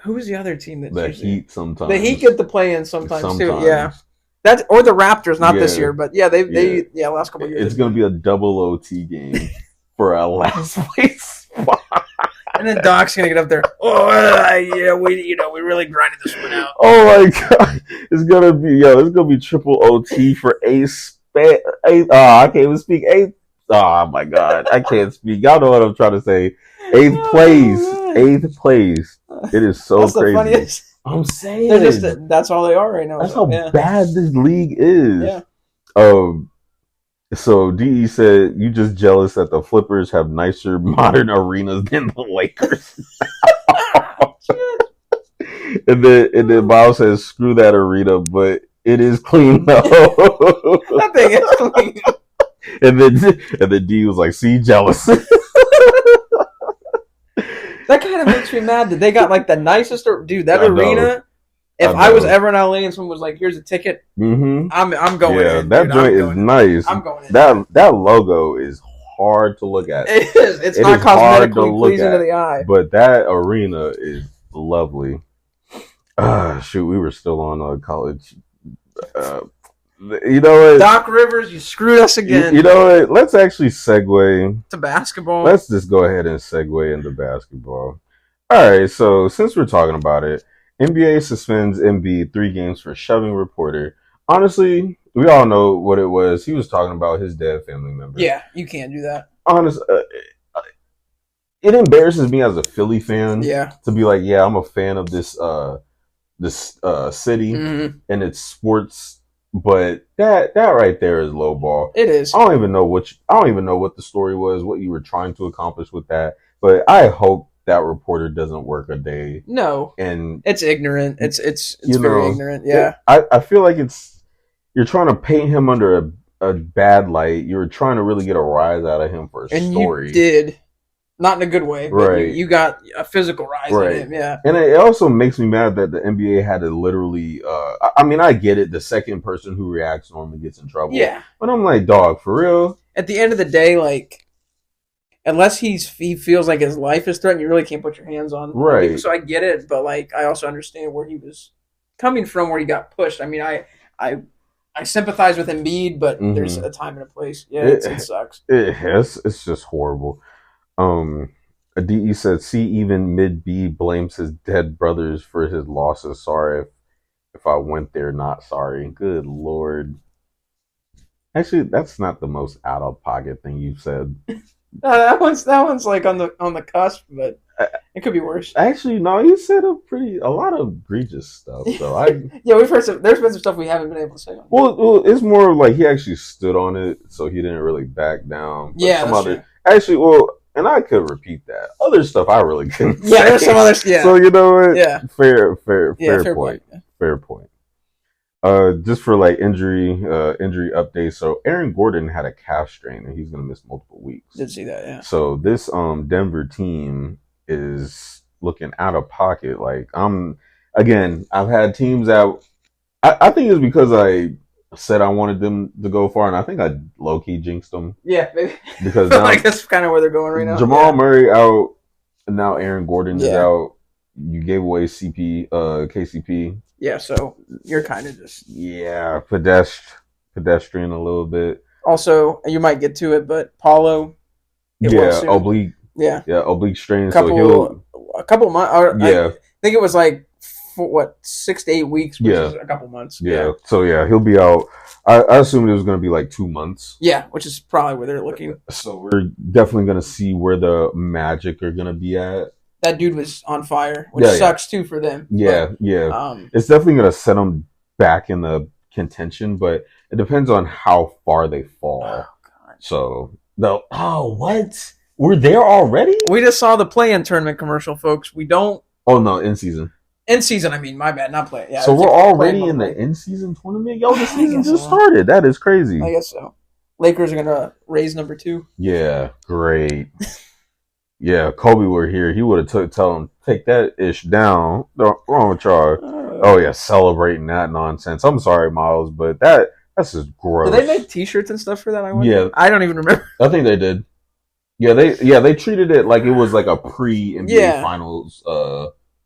Who was the other team that the Heat sometimes? The Heat get the play-in sometimes too. Yeah, that's or the Raptors, not this year, but they last couple of years. It's gonna be a double OT game for a last place spot. And then Doc's gonna get up there. We really grinded this one out. Oh my god, it's gonna be triple OT for I can't even speak eighth. Oh my god, I can't speak. Y'all know what I'm trying to say. Eighth place. It is so that's crazy. The funniest. I'm saying that's all they are right now. That's how bad this league is. Yeah. So DE said, "You just jealous that the Flippers have nicer modern arenas than the Lakers." and then Miles says, "Screw that arena, but it is clean though." That thing is clean. And then D was like, "See, jealous." That kind of makes me mad that they got like the nicest that arena. If I was ever in LA and someone was like, "Here's a ticket," I'm going. Yeah, in, that joint is nice. I'm going. In. That logo is hard to look at. It is. It's not cosmetically pleasing to the eye. But that arena is lovely. Shoot, we were still on college. You know what? Doc Rivers, you screwed us again. You know what? Let's actually segue to basketball. Let's just go ahead and segue into basketball. All right, so since we're talking about it, NBA suspends Embiid 3 games for shoving reporter. Honestly, we all know what it was. He was talking about his dead family member. Yeah, you can't do that. Honestly, it embarrasses me as a Philly fan. Yeah. To be like, I'm a fan of this city and its sports, but that right there is low ball. It is. I don't even know what the story was, what you were trying to accomplish with that. But I hope that reporter doesn't work a day. No, and it's ignorant. It's very ignorant. Yeah, I feel like you're trying to paint him under a bad light. You're trying to really get a rise out of him for a story. You did, not in a good way. But right, you got a physical rise out of him. Yeah, and it also makes me mad that the NBA had to literally. I mean, I get it. The second person who reacts normally gets in trouble. Yeah, but I'm like, dog, for real. At the end of the day, like. Unless he feels like his life is threatened, you really can't put your hands on right. people. So I get it, but like I also understand where he was coming from, where he got pushed. I mean, I sympathize with Embiid, but there's a time and a place. Yeah, it sucks. It's just horrible. DE said, "See, even Mid B blames his dead brothers for his losses. Sorry if I went there, not sorry." Good Lord. Actually, that's not the most out of pocket thing you've said. No, that one's like on the cusp, but it could be worse. Actually, no, he said a lot of egregious stuff. So we've heard there's been some stuff we haven't been able to say. Well, it's more like he actually stood on it, so he didn't really back down. But that's true. Actually, and I could repeat that. Other stuff I really couldn't. Yeah, there's some other. Yeah. So you know what? Yeah. Fair point. Yeah. Fair point. Just for like injury updates. So Aaron Gordon had a calf strain and he's gonna miss multiple weeks. Did see that, yeah. So this Denver team is looking out of pocket. Like I've had teams that I think it's because I said I wanted them to go far, and I think I low key jinxed them. Yeah, maybe. Because now like that's kind of where they're going right now. Jamal Murray out, and now Aaron Gordon is out. You gave away KCP. Yeah, so you're kind of just pedestrian a little bit. Also, you might get to it, but Paulo. Oblique. Yeah, oblique strain. A couple months. Yeah, I think it was like 6 to 8 weeks, which is a couple months. Yeah. So he'll be out. I assumed it was going to be like 2 months. Yeah, which is probably where they're looking. So we're definitely going to see where the Magic are going to be at. That dude was on fire, which sucks too for them. Yeah. It's definitely going to set them back in the contention, but it depends on how far they fall. Oh, God. So what? We're there already? We just saw the play-in tournament commercial, folks. We don't. Oh no, in season. In season, I mean, my bad, not play. Yeah. So we're already in the in season tournament. Yo, the season just started. That is crazy. I guess so. Lakers are gonna raise number 2. Yeah, great. Yeah, Kobe were here. He would have tell him take that ish down. Wrong with y'all. Oh yeah, celebrating that nonsense. I'm sorry, Miles, but that's just gross. Did they make T-shirts and stuff for that? I don't even remember. I think they did. Yeah, they treated it like it was like a pre-NBA finals.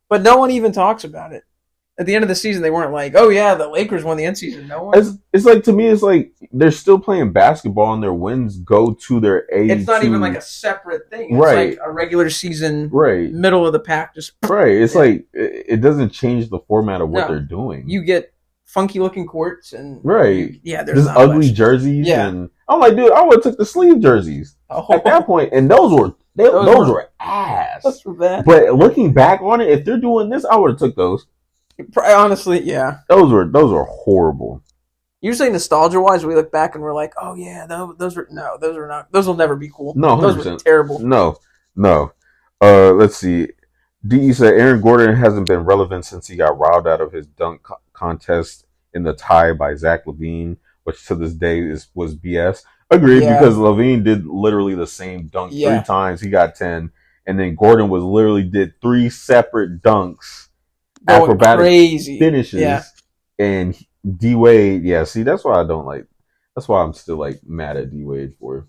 But no one even talks about it. At the end of the season, they weren't like, "Oh yeah, the Lakers won the end season." No one. It's like, to me, it's like they're still playing basketball, and their wins go to their A. It's not even like a separate thing. It's like a regular season, middle of the pack. Just It's like it doesn't change the format of what they're doing. You get funky looking courts and there's just ugly jerseys. Yeah. And I'm like, dude, I would have took the sleeve jerseys at that point, and those were ass. That's bad. But looking back on it, if they're doing this, I would have took those. Honestly, yeah. Those were horrible. Usually, nostalgia wise, we look back and we're like, "Oh yeah, those were not. Those will never be cool. No, 100%. Those were terrible. No. Let's see. DE said Aaron Gordon hasn't been relevant since he got riled out of his dunk contest in the tie by Zach LaVine, which to this day was BS. Agreed, because LaVine did literally the same dunk 3 times. He got 10, and then Gordon did 3 separate dunks, acrobatic finishes, and D Wade. Yeah, see, that's why I don't like. That's why I'm still like mad at D Wade for.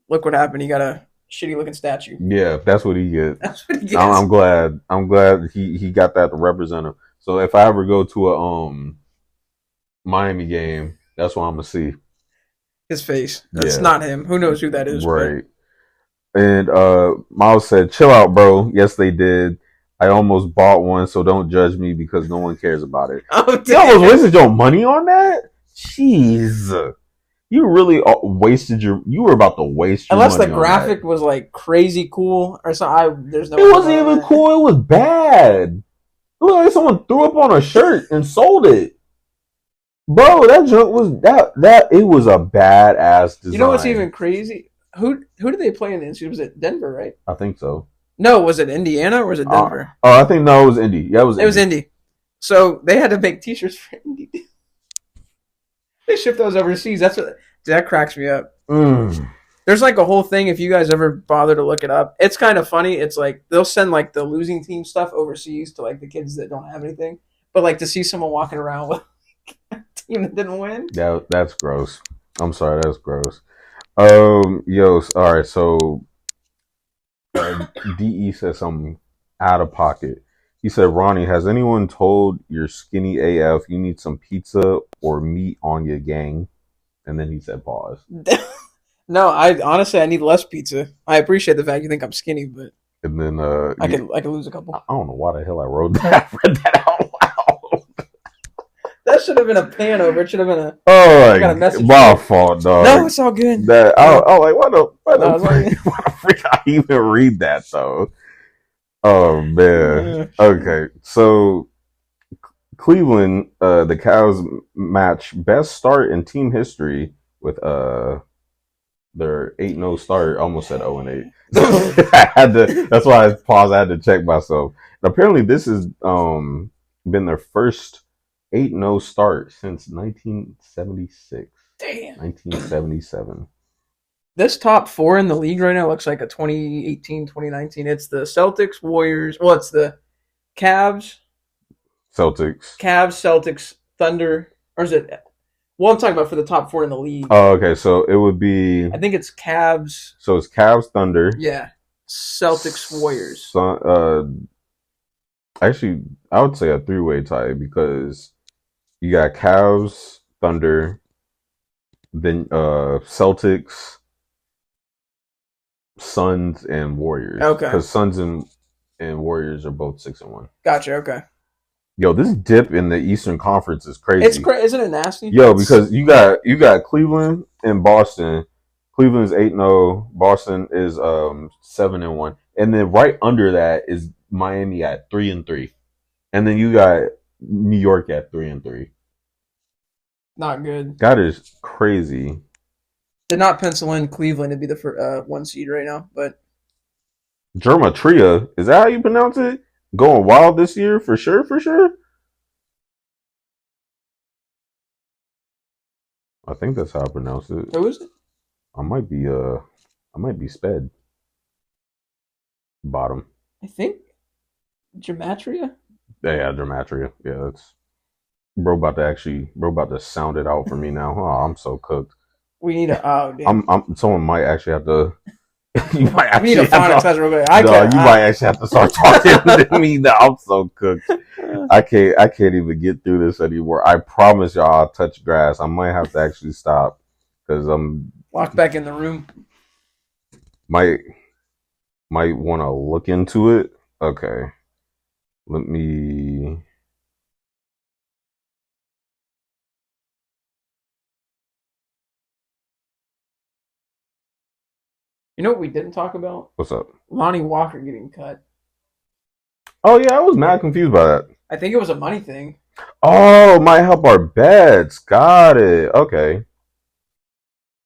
Look what happened. He got a shitty looking statue. Yeah, that's what he gets. That's what he gets. I'm glad he got that to represent him. So if I ever go to a Miami game, that's what I'm gonna see. His face. That's not him. Who knows who that is? Right. But. And Miles said, "Chill out, bro." Yes, they did. I almost bought one, so don't judge me because no one cares about it. Oh, damn. You almost wasted your money on that? Jeez. You really wasted you were about to waste your Unless money. Unless the graphic was like crazy cool or something. There's no. It wasn't even cool. It was bad. It looked like someone threw up on a shirt and sold it. Bro, that junk was that it was a badass design. You know what's even crazy? Who did they play in the NCAA? Was it Denver, right? I think so. No, was it Indiana or was it Denver? I think it was Indy. Yeah, it was Indy. So they had to make T-shirts for Indy. They shipped those overseas. That cracks me up. There's like a whole thing. If you guys ever bother to look it up, it's kind of funny. It's like they'll send like the losing team stuff overseas to like the kids that don't have anything. But like to see someone walking around with a team that didn't win. That's gross. I'm sorry, that's gross. All right, so DE said something out of pocket. He said, Ronnie, has anyone told your skinny AF you need some pizza or meat on your gang? And then he said, pause. No, I need less pizza. I appreciate the fact you think I'm skinny, but and then I can lose a couple. I don't know why the hell I wrote that. I read that out loud. That should have been a pan over. It should have been a. Oh, my fault, dog. No, it's all good. I was like, why the freak I even read that though? Oh man. Okay, so Cleveland, the Cavs match best start in team history with their 8-0 start. Almost said 0-8. That's why I paused. I had to check myself. And apparently, this has been their first 8-0 start since 1976. Damn. 1977. This top four in the league right now looks like a 2018, 2019. It's the Celtics, Warriors. Well, it's the Cavs, Celtics. Celtics, Thunder. Or is it? Well, I'm talking about for the top four in the league. Oh, okay. So it would be. I think it's Cavs. So it's Cavs, Thunder. Yeah. Celtics, Warriors. Actually, I would say a three-way tie because you got Cavs, Thunder, then Celtics, Suns, and Warriors. Okay. Because Suns and Warriors are both 6-1. Gotcha. Okay. Yo, this dip in the Eastern Conference is crazy. It's crazy, isn't it nasty? Yo, because you got Cleveland and Boston. Cleveland's 8-0. Boston is 7-1, and then right under that is Miami at 3-3, and then you got New York at 3-3. Not good. That is crazy. Did not pencil in Cleveland to be the one seed right now, but Gematria, is that how you pronounce it? Going wild this year for sure, for sure. I think that's how I pronounce it. Who is it? I might be sped. Bottom. I think Gematria. Yeah, Gematria. Yeah, that's bro about to sound it out for me now. Oh, I'm so cooked. We need a. Oh, damn. Someone might actually have to. You might actually need a phonics test real quick. You might actually have to start talking to me now. I'm so cooked. I can't even get through this anymore. I promise y'all, I'll touch grass. I might have to actually stop because I'm locked back in the room. Might want to look into it. Okay, let me. You know what we didn't talk about? What's up? Lonnie Walker getting cut. Oh yeah, I was mad confused by that. I think it was a money thing. Oh, might help our bets. Got it. Okay.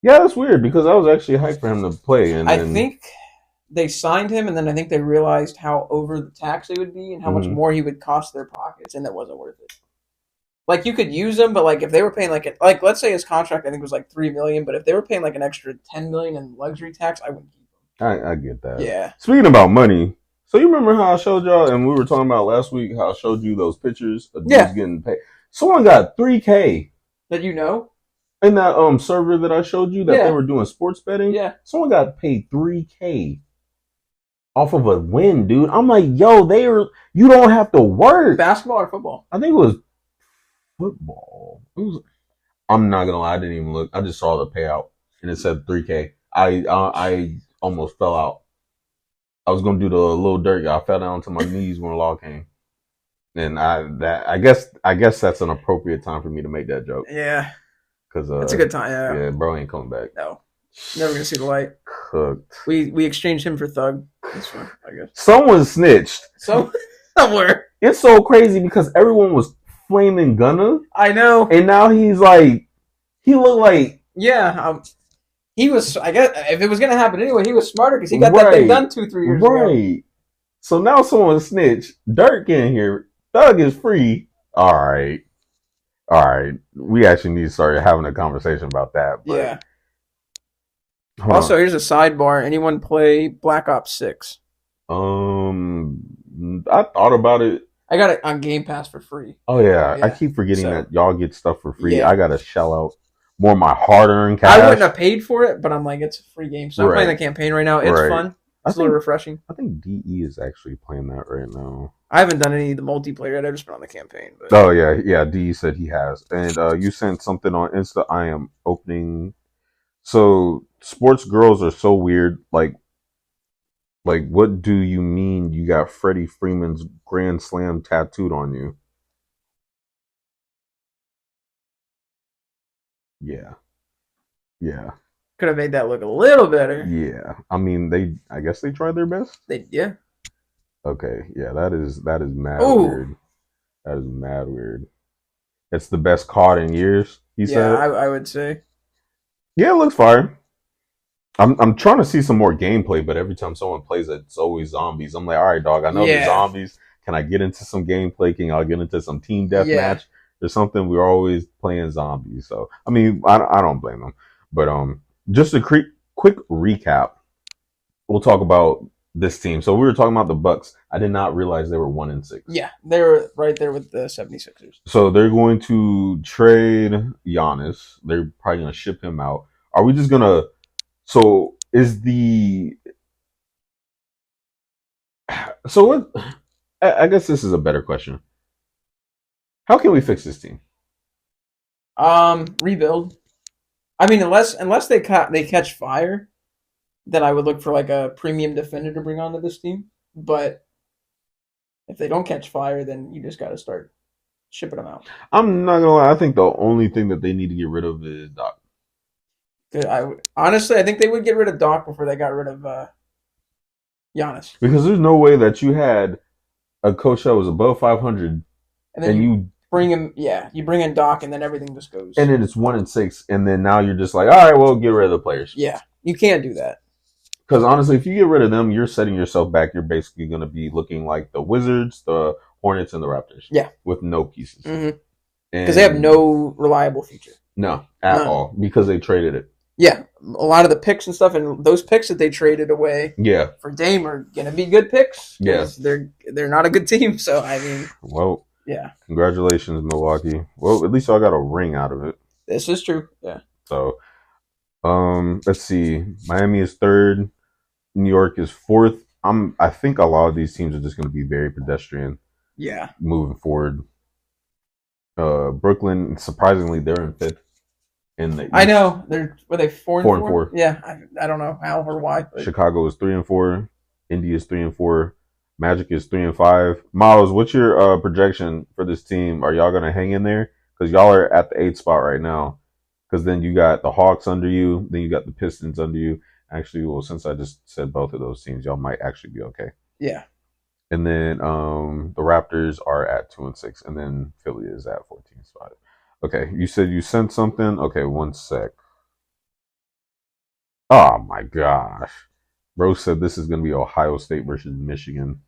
Yeah, that's weird because I was actually hyped for him to play. And I think they signed him, and then I think they realized how over the tax they would be and how much more he would cost their pockets, and that wasn't worth it. Like, you could use him, but like if they were paying like let's say his contract I think was like $3 million, but if they were paying like an extra $10 million in luxury tax, I wouldn't keep him. I get that. Yeah. Speaking about money, so you remember how I showed y'all, and we were talking about last week how I showed you those pictures of dudes getting paid. Someone got $3K. That you know? In that server that I showed you that they were doing sports betting. Yeah. Someone got paid $3K off of a win, dude. I'm like, yo, you don't have to work. Basketball or football? I think it was football. I'm not gonna lie, I didn't even look. I just saw the payout and it said $3K. I almost fell out. I was gonna do the little dirt. I fell down to my knees when the law came, and I guess that's an appropriate time for me to make that joke. Yeah, because that's a good time. Yeah, bro ain't coming back. No, never gonna see the light. Cooked. We exchanged him for Thug. That's fine, I guess. Someone snitched. Somewhere. It's so crazy because everyone was flaming Gunna. I know. And now he's like, he looked like. Yeah, he was, I guess, if it was going to happen anyway, he was smarter because he got that thing done 2-3 years ago. Right. So now someone snitched. Dirk in here. Thug is free. All right. We actually need to start having a conversation about that. But, yeah. Also, here's a sidebar. Anyone play Black Ops 6? I thought about it. I got it on Game Pass for free. Oh, yeah. I keep forgetting that y'all get stuff for free. Yeah. I got to shell out more of my hard-earned cash. I wouldn't have paid for it, but I'm like, it's a free game. So I'm playing the campaign right now. It's fun. It's a little refreshing. I think DE is actually playing that right now. I haven't done any of the multiplayer yet. I've just been on the campaign. But. Oh, yeah. DE said he has. And you sent something on Insta. I am opening. So, sports girls are so weird. Like, what do you mean you got Freddie Freeman's Grand Slam tattooed on you? Yeah. Could have made that look a little better. Yeah. I mean, I guess they tried their best. Yeah. Okay. Yeah, that is mad weird. That is mad weird. It's the best card in years, he said. Yeah, I would say. Yeah, it looks fire. I'm trying to see some more gameplay, but every time someone plays it, it's always zombies. I'm like, all right, dog, I know the zombies. Can I get into some gameplay? Can I get into some team deathmatch? or something. We're always playing zombies. So I mean, I don't blame them. But just a quick recap. We'll talk about this team. So we were talking about the Bucks. I did not realize they were 1-6. Yeah, they're right there with the 76ers. So they're going to trade Giannis. They're probably going to ship him out. Are we just gonna? So is the so what? I guess this is a better question. How can we fix this team? Rebuild. I mean, unless they catch fire, then I would look for like a premium defender to bring onto this team. But if they don't catch fire, then you just got to start shipping them out. I'm not gonna lie. I think the only thing that they need to get rid of is Doc. Honestly, I think they would get rid of Doc before they got rid of Giannis. Because there's no way that you had a coach that was above 500 and then you bring him. Yeah, you bring in Doc, and then everything just goes. And then it's 1-6, and then now you're just like, all right, well, get rid of the players. Yeah, you can't do that. Because honestly, if you get rid of them, you're setting yourself back. You're basically going to be looking like the Wizards, the Hornets, and the Raptors. Yeah, with no pieces. Because they have no reliable future. No, at all. Because they traded it. Yeah, a lot of the picks and stuff, and those picks that they traded away, for Dame are gonna be good picks. Yeah, they're not a good team. So I mean, well, yeah. Congratulations, Milwaukee. Well, at least I got a ring out of it. This is true. Yeah. So, let's see. Miami is third. New York is fourth. I think a lot of these teams are just going to be very pedestrian. Yeah. Moving forward. Brooklyn, surprisingly, they're in fifth. I know were they 4-4? 4-4. Yeah, I don't know how or why. But. Chicago is 3-4. India is 3-4. Magic is 3-5. Miles, what's your projection for this team? Are y'all gonna hang in there? Because y'all are at the 8th spot right now. Because then you got the Hawks under you, then you got the Pistons under you. Actually, well, since I just said both of those teams, y'all might actually be okay. Yeah. And then the Raptors are at 2-6, and then Philly is at 14th spot. Okay, you said you sent something. Okay, one sec. Oh my gosh, Bro said this is gonna be Ohio State versus Michigan.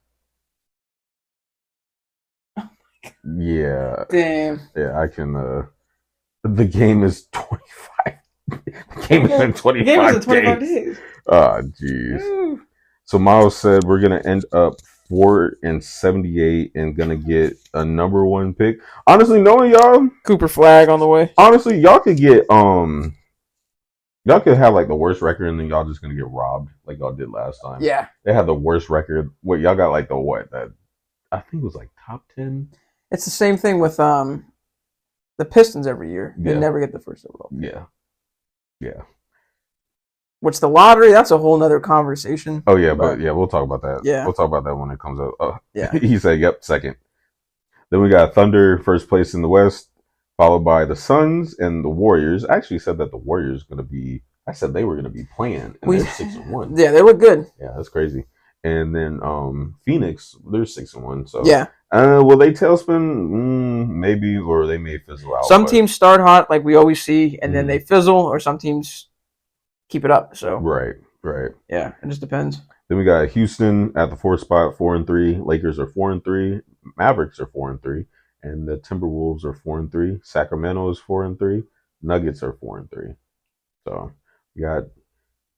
Yeah. Damn. Yeah, I can. The game is 25. The game is in 25 days. Oh, jeez. So Miles said we're gonna end up 4-78 and gonna get a number 1 pick. Honestly, knowing y'all, Cooper Flag on the way. Honestly, y'all could get y'all could have like the worst record and then y'all just gonna get robbed like y'all did last time. Yeah, they had the worst record. Wait, y'all got like the what? That I think it was like top 10. It's the same thing with the Pistons every year. They never get the first overall. Yeah. Which the lottery, that's a whole nother conversation. Oh, yeah, but we'll talk about that. Yeah. We'll talk about that when it comes up. Yeah. He said, yep, second. Then we got Thunder, first place in the West, followed by the Suns and the Warriors. I actually said that the Warriors going to be, I said they were going to be playing, and they're 6-1. Yeah, they look good. Yeah, that's crazy. And then Phoenix, they're 6-1. So yeah. Will they tailspin? Maybe, or they may fizzle out. Some teams start hot, like we always see, and then they fizzle, or some teams keep it up. So right. Yeah, it just depends. Then we got Houston at the 4th spot, 4-3. Lakers are 4-3. Mavericks are 4-3, and the Timberwolves are 4-3. Sacramento is 4-3. Nuggets are 4-3. So we got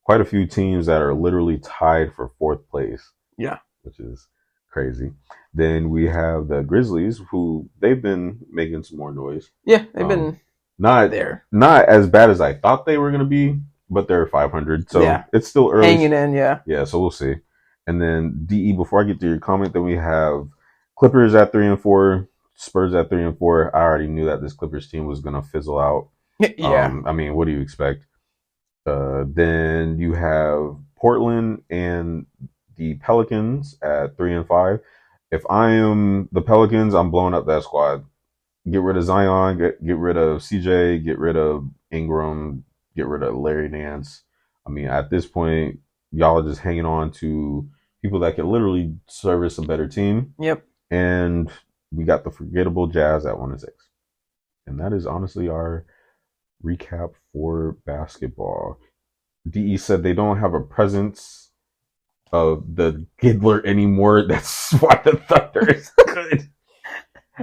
quite a few teams that are literally tied for 4th place. Yeah, which is crazy. Then we have the Grizzlies, who they've been making some more noise. Yeah, they've been not as bad as I thought they were going to be, but they're 500, so it's still early. Hanging in, yeah. Yeah, so we'll see. And then DE, before I get to your comment, then we have Clippers at 3-4, Spurs at 3-4. I already knew that this Clippers team was going to fizzle out. Yeah. I mean, what do you expect? Then you have Portland and the Pelicans at 3-5. If I am the Pelicans, I'm blowing up that squad. Get rid of Zion, get rid of CJ, get rid of Ingram, get rid of Larry Nance. I mean, at this point, y'all are just hanging on to people that can literally service a better team. Yep. And we got the forgettable Jazz at 1-6. And that is honestly our recap for basketball. DE said they don't have a presence of the Giddler anymore. That's why the Thunder is good.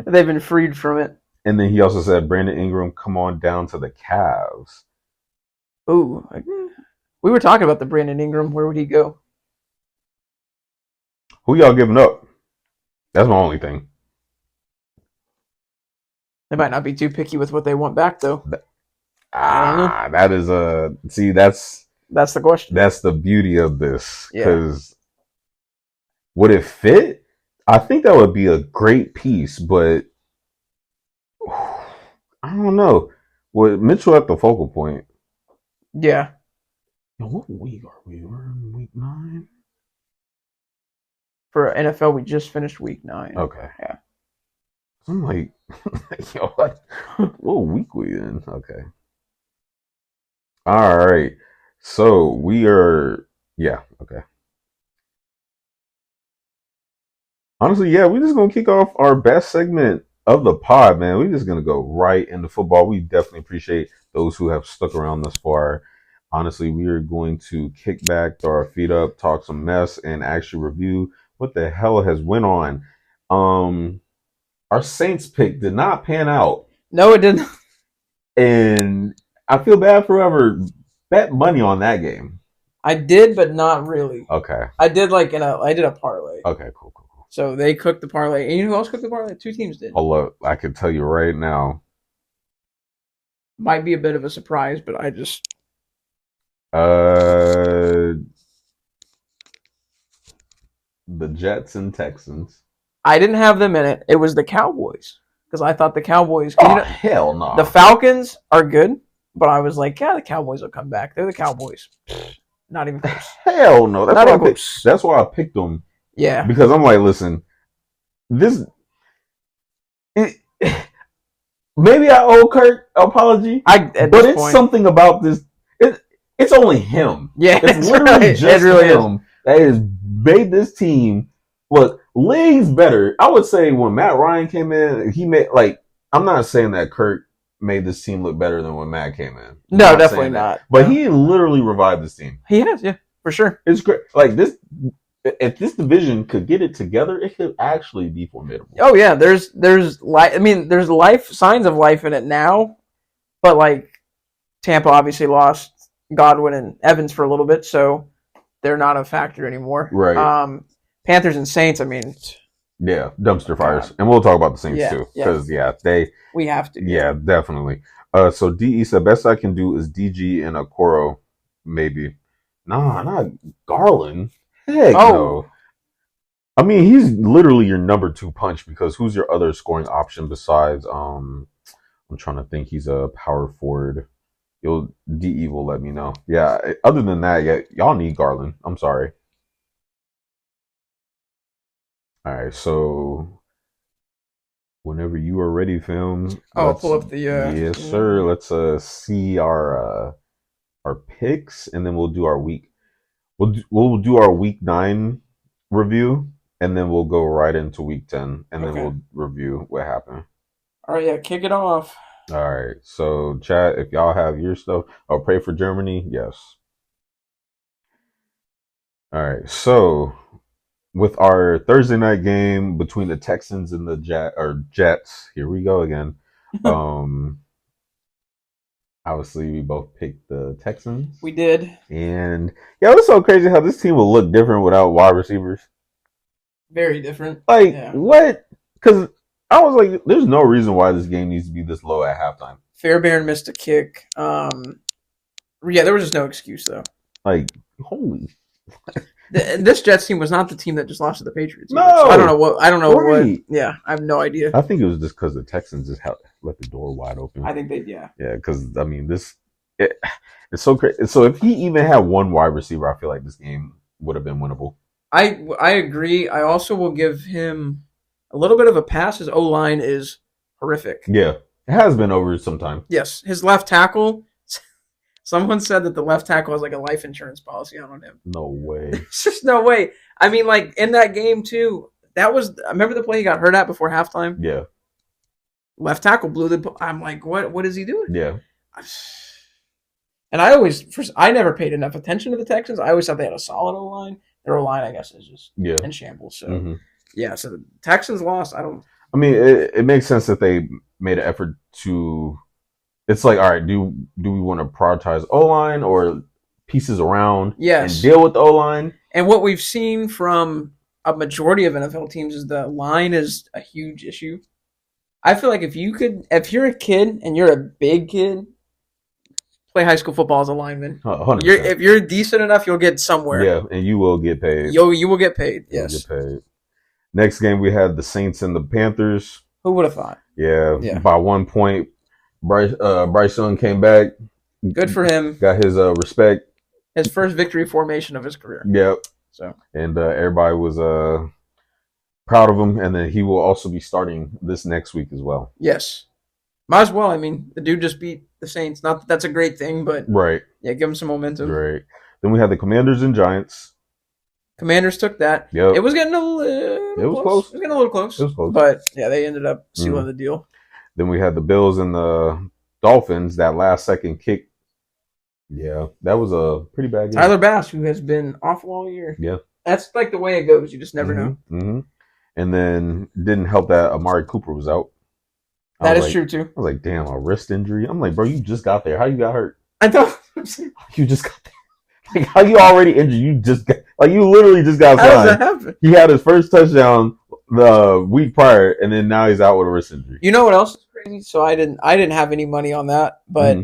They've been freed from it. And then he also said, Brandon Ingram, come on down to the Cavs. Ooh, we were talking about the Brandon Ingram. Where would he go? Who y'all giving up? That's my only thing. They might not be too picky with what they want back, though. That is that's the question. That's the beauty of this. Yeah. Because would it fit? I think that would be a great piece, but I don't know. With Mitchell at the focal point. Yeah. Now, what week are we? We're in week 9? For NFL, we just finished week 9. Okay. Yeah. I'm like, yo, what week we in? Okay. All right. So we are, yeah, okay. Honestly, yeah, we're just going to kick off our best segment of the pod, man. We're just going to go right into football. We definitely appreciate those who have stuck around thus far. Honestly, we are going to kick back, throw our feet up, talk some mess, and actually review what the hell has went on. Our Saints pick did not pan out. No, it didn't. And I feel bad for whoever bet money on that game. I did, but not really. Okay. I did I did a parlay. Okay, cool. So they cooked the parlay. And you know who else cooked the parlay? 2 teams did. Hold up. I can tell you right now. Might be a bit of a surprise, but I just... The Jets and Texans. I didn't have them in it. It was the Cowboys. Because I thought the Cowboys... Oh, hell no. The Falcons are good, but I was like, yeah, the Cowboys will come back. They're the Cowboys. Not even close. Hell no. That's why I picked them. Yeah. Because I'm like, listen, maybe I owe Kurt an apology, but it's something about this. It's only him. Yeah, it's literally right. just him that has made this team look leagues better. I would say when Matt Ryan came in, he made I'm not saying that Kurt made this team look better than when Matt came in. No, definitely not. But he literally revived this team. He has, yeah, for sure. It's great. Like this. If this division could get it together, it could actually be formidable. Oh yeah, there's signs of life in it now, but like Tampa obviously lost Godwin and Evans for a little bit, so they're not a factor anymore. Right. Panthers and Saints, I mean, yeah, dumpster fires, and we'll talk about the Saints too, because we have to. Yeah, definitely. So DE said best I can do is DG and Okoro, maybe. Nah, not Garland. Heck no. I mean, he's literally your number 2 punch because who's your other scoring option besides I'm trying to think. He's a power forward. DE will let me know. Yeah, other than that, yeah, y'all need Garland. I'm sorry. All right, so whenever you are ready, fam. I'll pull up the yes, sir. Let's see our picks, and then we'll do our week. We'll do our week 9 review, and then we'll go right into week 10, and then we'll review what happened. All right, yeah, kick it off. All right, so chat, if y'all have your stuff, I'll pray for Germany. Yes. All right, so with our Thursday night game between the Texans and the Jets, here we go again. Obviously, we both picked the Texans. We did. And, yeah, it was so crazy how this team will look different without wide receivers. Very different. What? Because I was like, there's no reason why this game needs to be this low at halftime. Fairbairn missed a kick. Yeah, there was just no excuse, though. Holy. This Jets team was not the team that just lost to the Patriots. No. So I don't know what. Yeah, I have no idea. I think it was just because the Texans just left the door wide open. I think yeah, because I mean it's so crazy. So if he even had one wide receiver, I feel like this game would have been winnable. I agree. I also will give him a little bit of a pass. His O-line is horrific. Yeah, it has been over some time. Yes, his left tackle. Someone said that the left tackle has like a life insurance policy on him. No way. It's just no way. I mean, like in that game too. I remember the play he got hurt at before halftime. Yeah. Left tackle blew the. I'm like, what is he doing? Yeah. And I never paid enough attention to the Texans. I always thought they had a solid O-line. Their O-line, I guess, is just in shambles. So yeah, so the Texans lost. I mean, it makes sense that they made an effort to. It's like, all right, do we want to prioritize O line or pieces around and Yes. deal with the O line? And what we've seen from a majority of NFL teams is the line is a huge issue. I feel like if you're a kid and you're a big kid, play high school football as a lineman. 100%. If you're decent enough, you'll get somewhere. Yeah, and you will get paid. You will get paid. You'll Yes. get paid. Next game we had the Saints and the Panthers. Who would have thought? Yeah. By 1 point, Bryce Young came back. Good for him. Got his respect. His first victory formation of his career. Yep. So and everybody was proud of him, and then he will also be starting this next week as well. Yes. Might as well. I mean, the dude just beat the Saints. Not that that's a great thing, but right. Yeah, give him some momentum. Right. Then we had the Commanders and Giants. Commanders took that. Yep. It was getting a little close. It was getting a little close. It was close. But yeah, they ended up sealing the deal. Then we had the Bills and the Dolphins. That last second kick. Yeah, that was a pretty bad game. Tyler Bass, who has been awful all year. Yeah. That's like the way it goes. You just never know. Mm-hmm. And then didn't help that Amari Cooper was out. That is true too. I was like, damn, a wrist injury. I'm like, bro, you just got there. How you got hurt? I thought you just got there. Like, how you already injured? You just got, like, you literally just got signed. How does that happen? He had his first touchdown the week prior, and then now he's out with a wrist injury. You know what else is crazy? So I didn't have any money on that, but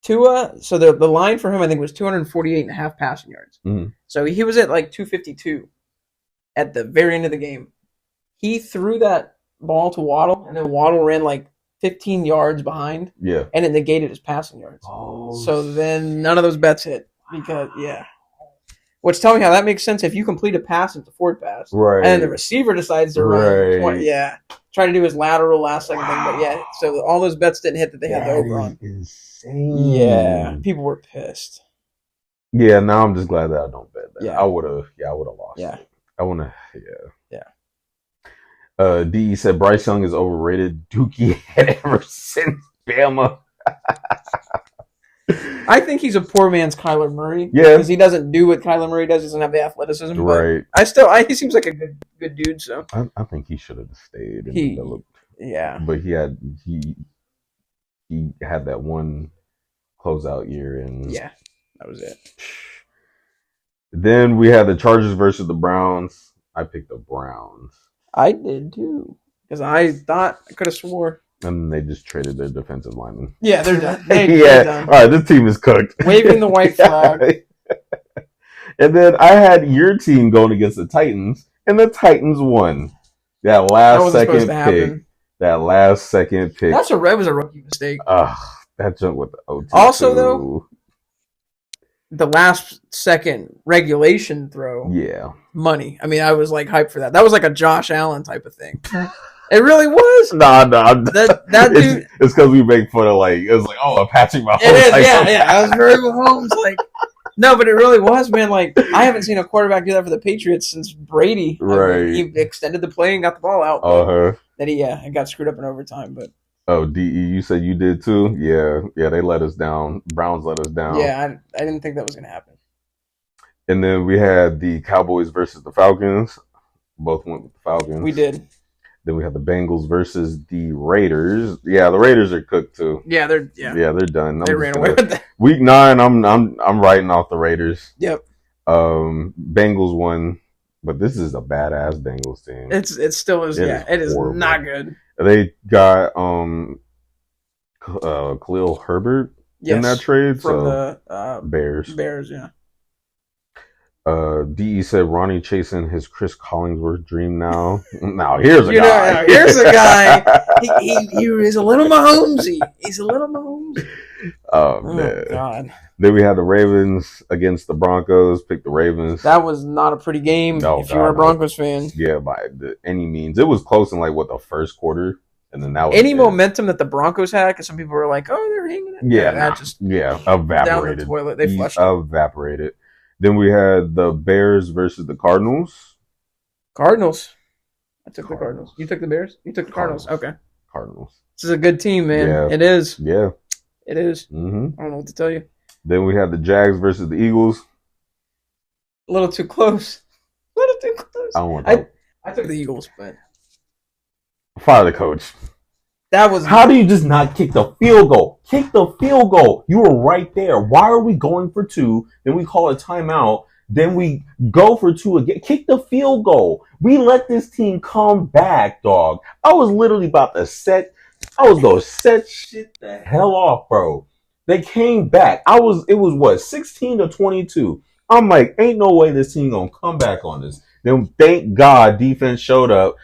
Tua. So the line for him, I think, was 248.5 passing yards. Mm-hmm. So he was at like 252 at the very end of the game. He threw that ball to Waddle, and then Waddle ran like 15 yards behind. Yeah. And it negated his passing yards. Oh. So then none of those bets hit because Which tell me how that makes sense if you complete a pass, it's a forward pass. Right. And the receiver decides to run. Try to do his lateral last second thing. But so all those bets didn't hit that they had the over on. Insane. Yeah. People were pissed. Yeah, now I'm just glad that I don't bet that. Yeah. I would have lost. Yeah. I wanna DE said Bryce Young is overrated. Dookie had ever since Bama. I think he's a poor man's Kyler Murray. Yeah. Because he doesn't do what Kyler Murray does. He doesn't have the athleticism. Right. But he seems like a good dude, so. I think he should have stayed and developed. Yeah. But he had that one closeout year, and yeah, that was it. Then we had the Chargers versus the Browns. I picked the Browns. I did too, because I thought I could have swore. And they just traded their defensive lineman. Yeah, they're done. They're done. All right, this team is cooked. Waving the white flag. And then I had your team going against the Titans, and the Titans won. That last second pick. That last second pick. That was a rookie mistake. That jump with the OT. Also, though, the last second regulation throw. Yeah. Money. I mean, I was like hyped for that. That was like a Josh Allen type of thing. It really was. Nah. That dude. It's because we make fun of it was like, a Patrick Mahomes. It is, yeah. I was very Mahomes no, but it really was, man. I haven't seen a quarterback do that for the Patriots since Brady. Right. I mean, he extended the play and got the ball out. Then it got screwed up in overtime. But DE, you said you did too? Yeah. They let us down. Browns let us down. Yeah, I didn't think that was going to happen. And then we had the Cowboys versus the Falcons. Both went with the Falcons. We did. Then we had the Bengals versus the Raiders. Yeah, the Raiders are cooked too. Yeah, they're done. They ran away with that. Week 9, I'm writing off the Raiders. Yep. Bengals won, but this is a badass Bengals team. It still is. It is horrible. Not good. They got Khalil Herbert in that trade from the Bears. Bears, yeah. DE said Ronnie chasing his Chris Collinsworth dream now. Now here's a guy. Here's a guy. He's a little Mahomesy. He's a little Mahomesy. Oh man. God. Then we had the Ravens against the Broncos. Pick the Ravens. That was not a pretty game if you were a Broncos fan. Yeah, by any means. It was close in the first quarter. And then that was any momentum that the Broncos had, because some people were like, "Oh, they're hanging it." Yeah, that evaporated. Down the toilet. They flushed it. Evaporated. Then we had the Bears versus the Cardinals. Cardinals. I took the Cardinals. You took the Bears? You took the Cardinals. Okay. Cardinals. This is a good team, man. Yeah. It is. Yeah. It is. Mm-hmm. I don't know what to tell you. Then we had the Jags versus the Eagles. A little too close. A little too close. I I took the Eagles, but Fire the coach. that was How do you just not kick the field goal? Kick the field goal. You were right there. Why are we going for two? Then we call a timeout. Then we go for two again. Kick the field goal. We let this team come back, dog. I was literally about to set. I was going to set shit the hell off, bro. They came back. It was what, 16-22. I'm like, ain't no way this team gonna come back on this. Then thank God defense showed up.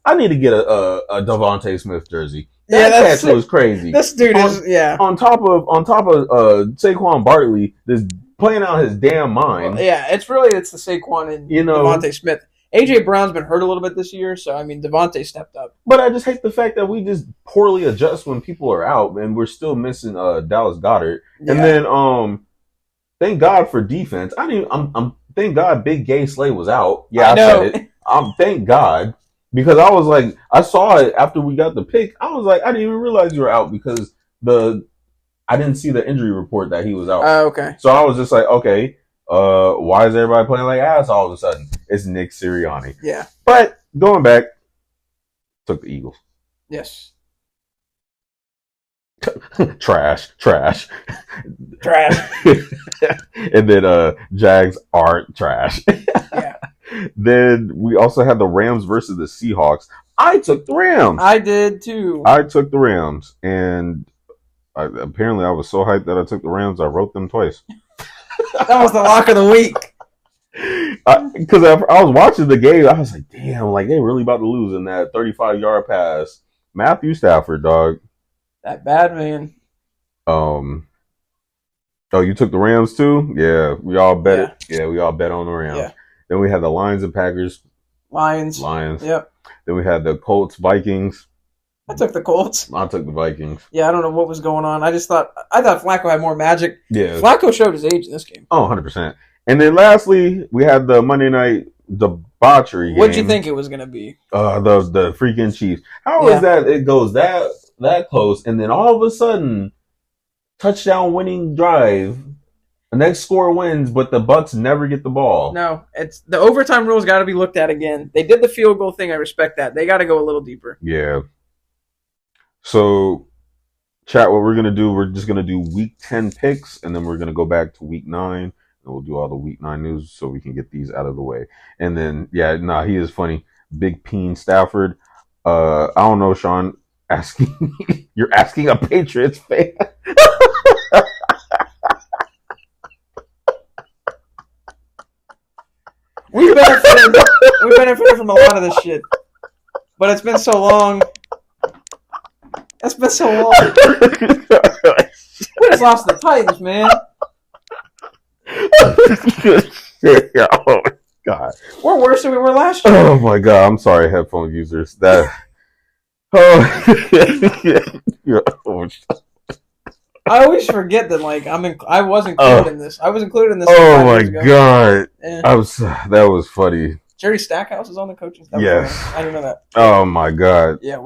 I need to get a Devontae Smith jersey. That catch was crazy. This dude is on top of Saquon Barkley, this playing out his damn mind. Well, yeah, it's the Saquon and Devontae Smith. AJ Brown's been hurt a little bit this year, so I mean Devontae stepped up. But I just hate the fact that we just poorly adjust when people are out, and we're still missing Dallas Goedert. Yeah. And then thank God for defense. I'm thank God Big Gay Slay was out. Yeah, I said it. Thank God. Because I was like, I saw it after we got the pick. I was like, I didn't even realize you were out because I didn't see the injury report that he was out. Okay. So I was just like, okay, why is everybody playing like ass all of a sudden? It's Nick Sirianni. Yeah. But going back, took the Eagles. Yes. Trash. And then Jags aren't trash. Yeah. Then we also had the Rams versus the Seahawks. I took the Rams. I did too. I took the Rams, and apparently I was so hyped that I took the Rams. I wrote them twice. That was the lock of the week. Because I was watching the game, I was like, damn, like they really about to lose in that 35-yard pass. Matthew Stafford, dog. That bad man. Oh, you took the Rams too? Yeah, we all bet it. Yeah, we all bet on the Rams. Yeah. Then we had the Lions and Packers. Lions. Yep. Then we had the Colts, Vikings. I took the Colts. I took the Vikings. Yeah, I don't know what was going on. I thought Flacco had more magic. Yeah. Flacco showed his age in this game. Oh, 100%. And then lastly, we had the Monday night debauchery game. What'd you think it was going to be? The freaking Chiefs. How is that it goes that close, and then all of a sudden, touchdown winning drive, the next score wins, but the Bucs never get the ball. No, it's the overtime rules got to be looked at again. They did the field goal thing. I respect that. They got to go a little deeper. Yeah. So, chat, what we're going to do, we're just going to do Week 10 picks, and then we're going to go back to Week 9, and we'll do all the Week 9 news so we can get these out of the way. And then, he is funny. Big Peen Stafford. I don't know, Sean. You're asking a Patriots fan. We benefited from a lot of this shit, but it's been so long. It's been so long. We just lost the Titans, man. Oh my God, we're worse than we were last year. Oh my God, I'm sorry, headphone users. I always forget that I was included in this. I was included in this. Oh my God, that was funny. Jerry Stackhouse is on the coaching staff. Yes, I didn't know that. Oh my God, yeah,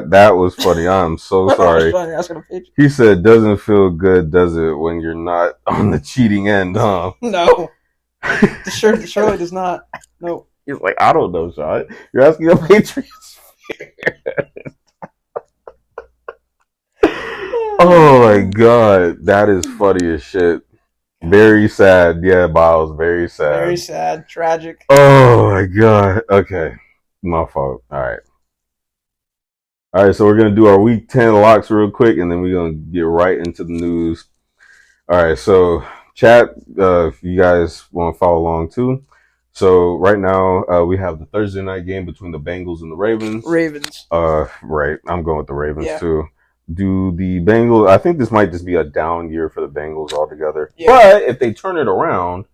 that was funny. I'm so sorry. He said, "Doesn't feel good, does it, when you're not on the cheating end, huh?" No, surely does not. No. He's like, I don't know, Sean. You're asking a Patriots fan. Oh my God, that is funny as shit. Very sad. Yeah, Miles, very sad. Very sad. Tragic. Oh my God. Okay. My fault. All right, so we're going to do our Week 10 locks real quick, and then we're going to get right into the news. All right, so chat, if you guys want to follow along too. So right now, we have the Thursday night game between the Bengals and the Ravens. Right. I'm going with the Ravens too. Do the Bengals? I think this might just be a down year for the Bengals altogether. Yeah. But if they turn it around,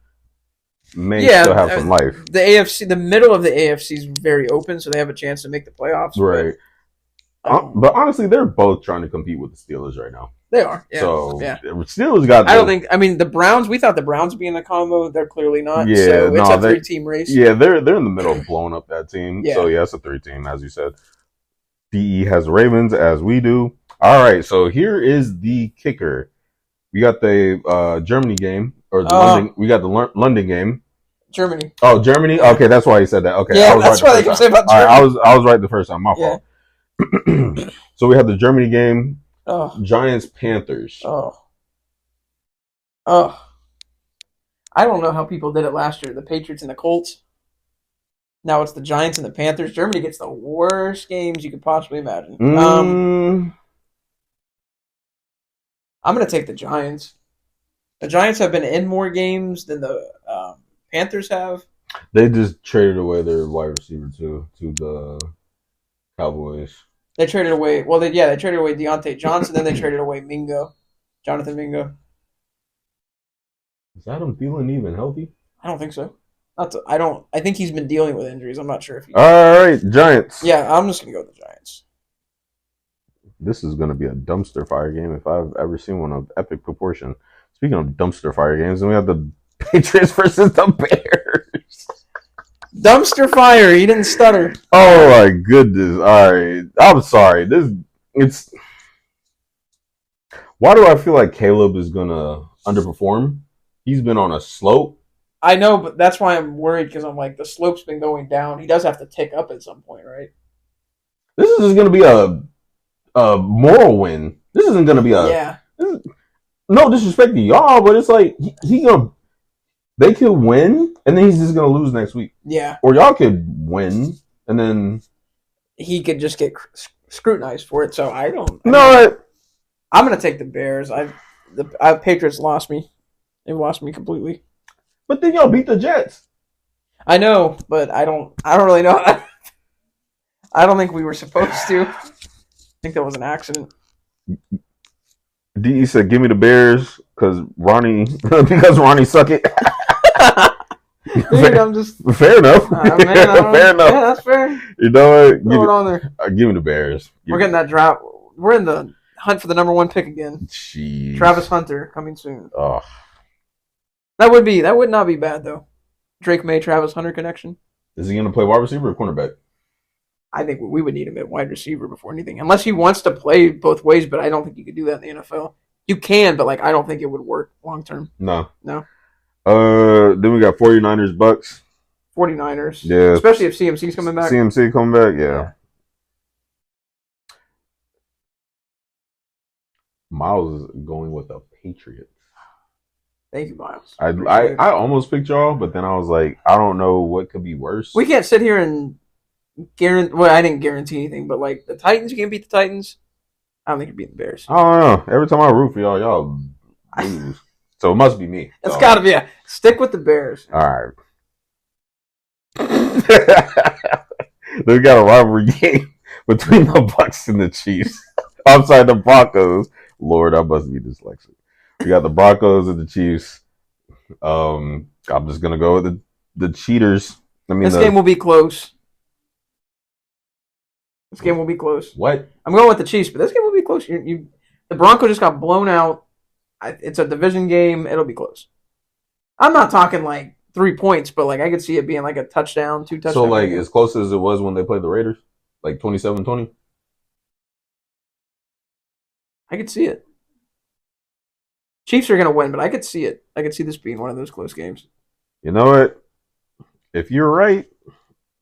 may still have some life. The AFC, the middle of the AFC is very open, so they have a chance to make the playoffs. Right. But honestly, they're both trying to compete with the Steelers right now. They are. Yeah. So Steelers got. I mean, the Browns. We thought the Browns would be in the combo. They're clearly not. Yeah. So it's a 3-team race. Yeah, they're in the middle of blowing up that team. Yeah. So it's a 3-team, as you said. DE has the Ravens, as we do. All right, so here is the kicker. We got the Germany game, or we got the London game. Germany. Oh, Germany. Yeah. Okay, that's why he said that. Okay, Yeah, I was that's right why the they first keep saying time. about All right, Germany. I was right the first time. My Yeah. fault. So we have the Germany game. Oh. Giants Panthers. Oh. Oh. I don't know how people did it last year. The Patriots and the Colts. Now it's the Giants and the Panthers. Germany gets the worst games you could possibly imagine. I'm going to take the Giants. The Giants have been in more games than the Panthers have. They just traded away their wide receiver to the Cowboys. They traded away. Well, they traded away Deontay Johnson. Then they traded away Jonathan Mingo. Is Adam Thielen even healthy? I don't think so. I don't. I think he's been dealing with injuries. I'm not sure if he. All right, Giants. Yeah, I'm just gonna go with the Giants. This is going to be a dumpster fire game if I've ever seen one of epic proportion. Speaking of dumpster fire games, then we have the Patriots versus the Bears. Dumpster fire. He didn't stutter. Oh my goodness! All right, I'm sorry. It's. Why do I feel like Caleb is gonna underperform? He's been on a slope. I know, but that's why I'm worried because I'm like the slope's been going down. He does have to tick up at some point, right? This is just gonna be a moral win. This isn't gonna be yeah. No disrespect to y'all, but it's like they could win and then he's just gonna lose next week. Yeah. Or y'all could win and then he could just get scrutinized for it. So I don't. I'm gonna take the Bears. The Patriots lost me. They lost me completely. But then y'all beat the Jets. I know, but I don't really know. I don't think we were supposed to. I think that was an accident. DE said, "Give me the Bears because Ronnie suck it." Dude, I'm just fair enough. Man, fair enough. Yeah, that's fair. You know what? Throw it on there. Give me the Bears. We're getting that draft. We're in the hunt for the number 1 pick again. Jeez. Travis Hunter coming soon. Oh. That would not be bad though. Drake May, Travis Hunter connection. Is he going to play wide receiver or cornerback? I think we would need him at wide receiver before anything, unless he wants to play both ways. But I don't think you could do that in the NFL. You can, but I don't think it would work long term. No. Then we got 49ers, Bucks. 49ers. Yeah. Especially if CMC's coming back. CMC coming back, yeah. Miles is going with the Patriots. Thank you, Miles. I almost picked y'all, but then I was like, I don't know what could be worse. We can't sit here and guarantee. Well, I didn't guarantee anything, but the Titans, you can't beat the Titans. I don't think you're beating the Bears. I don't know. Every time I root for y'all lose. So it must be me. It's got to be. Stick with the Bears. All right. They got a rivalry game between the Bucks and the Chiefs. I'm sorry, the Broncos. Lord, I must be dyslexic. We got the Broncos and the Chiefs. I'm just gonna go with the cheaters. This game will be close. This game will be close. What? I'm going with the Chiefs, but this game will be close. The Broncos just got blown out. It's a division game. It'll be close. I'm not talking 3 points, but I could see it being a touchdown, 2 touchdowns. So as close as it was when they played the Raiders, 27-20. I could see it. Chiefs are going to win, but I could see it. I could see this being one of those close games. You know what? If you're right,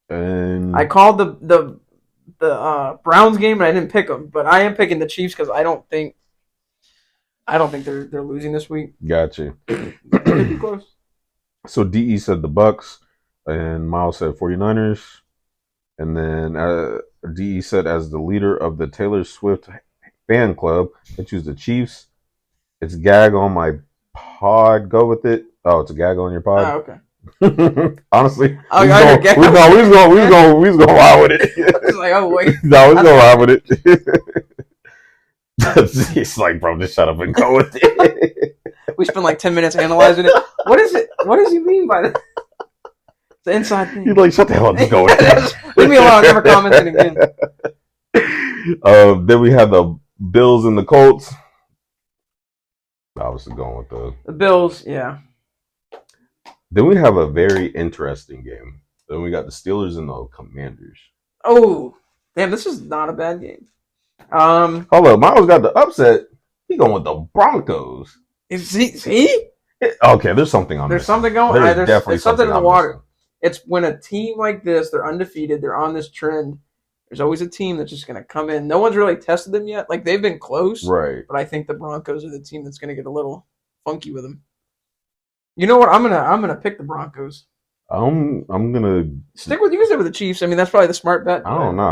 and I called the Browns game, and I didn't pick them, but I am picking the Chiefs because I don't think they're losing this week. Gotcha. It could be close. So DE said the Bucks, and Miles said 49ers, and then DE said as the leader of the Taylor Swift fan club, I choose the Chiefs. It's gag on my pod. Go with it. Oh, it's a gag on your pod. Oh, okay. Honestly, we was gonna ride with it. It's oh wait, no, we was gonna ride with it. It's bro, just shut up and go with it. We spent 10 minutes analyzing it. What is it? What does he mean by that? It's the inside thing. He's shut the hell up and go with it. Leave me alone. Never commenting again. Then we have the Bills and the Colts. Obviously going with the Bills, yeah. Then we have a very interesting game. Then we got the Steelers and the Commanders. Oh, damn, this is not a bad game. Hold up, Miles got the upset. He going with the Broncos. See? Okay, there's something I'm There's missing. something going. There's definitely There's something in the I'm water. missing. It's when a team like this, they're undefeated, they're on this trend. There's always a team that's just going to come in. No one's really tested them yet. Like they've been close, Right. but I think the Broncos are the team that's going to get a little funky with them. You know what? I'm gonna pick the Broncos. I'm gonna Stick with you can stick with the Chiefs. I mean, that's probably the smart bet. I don't know.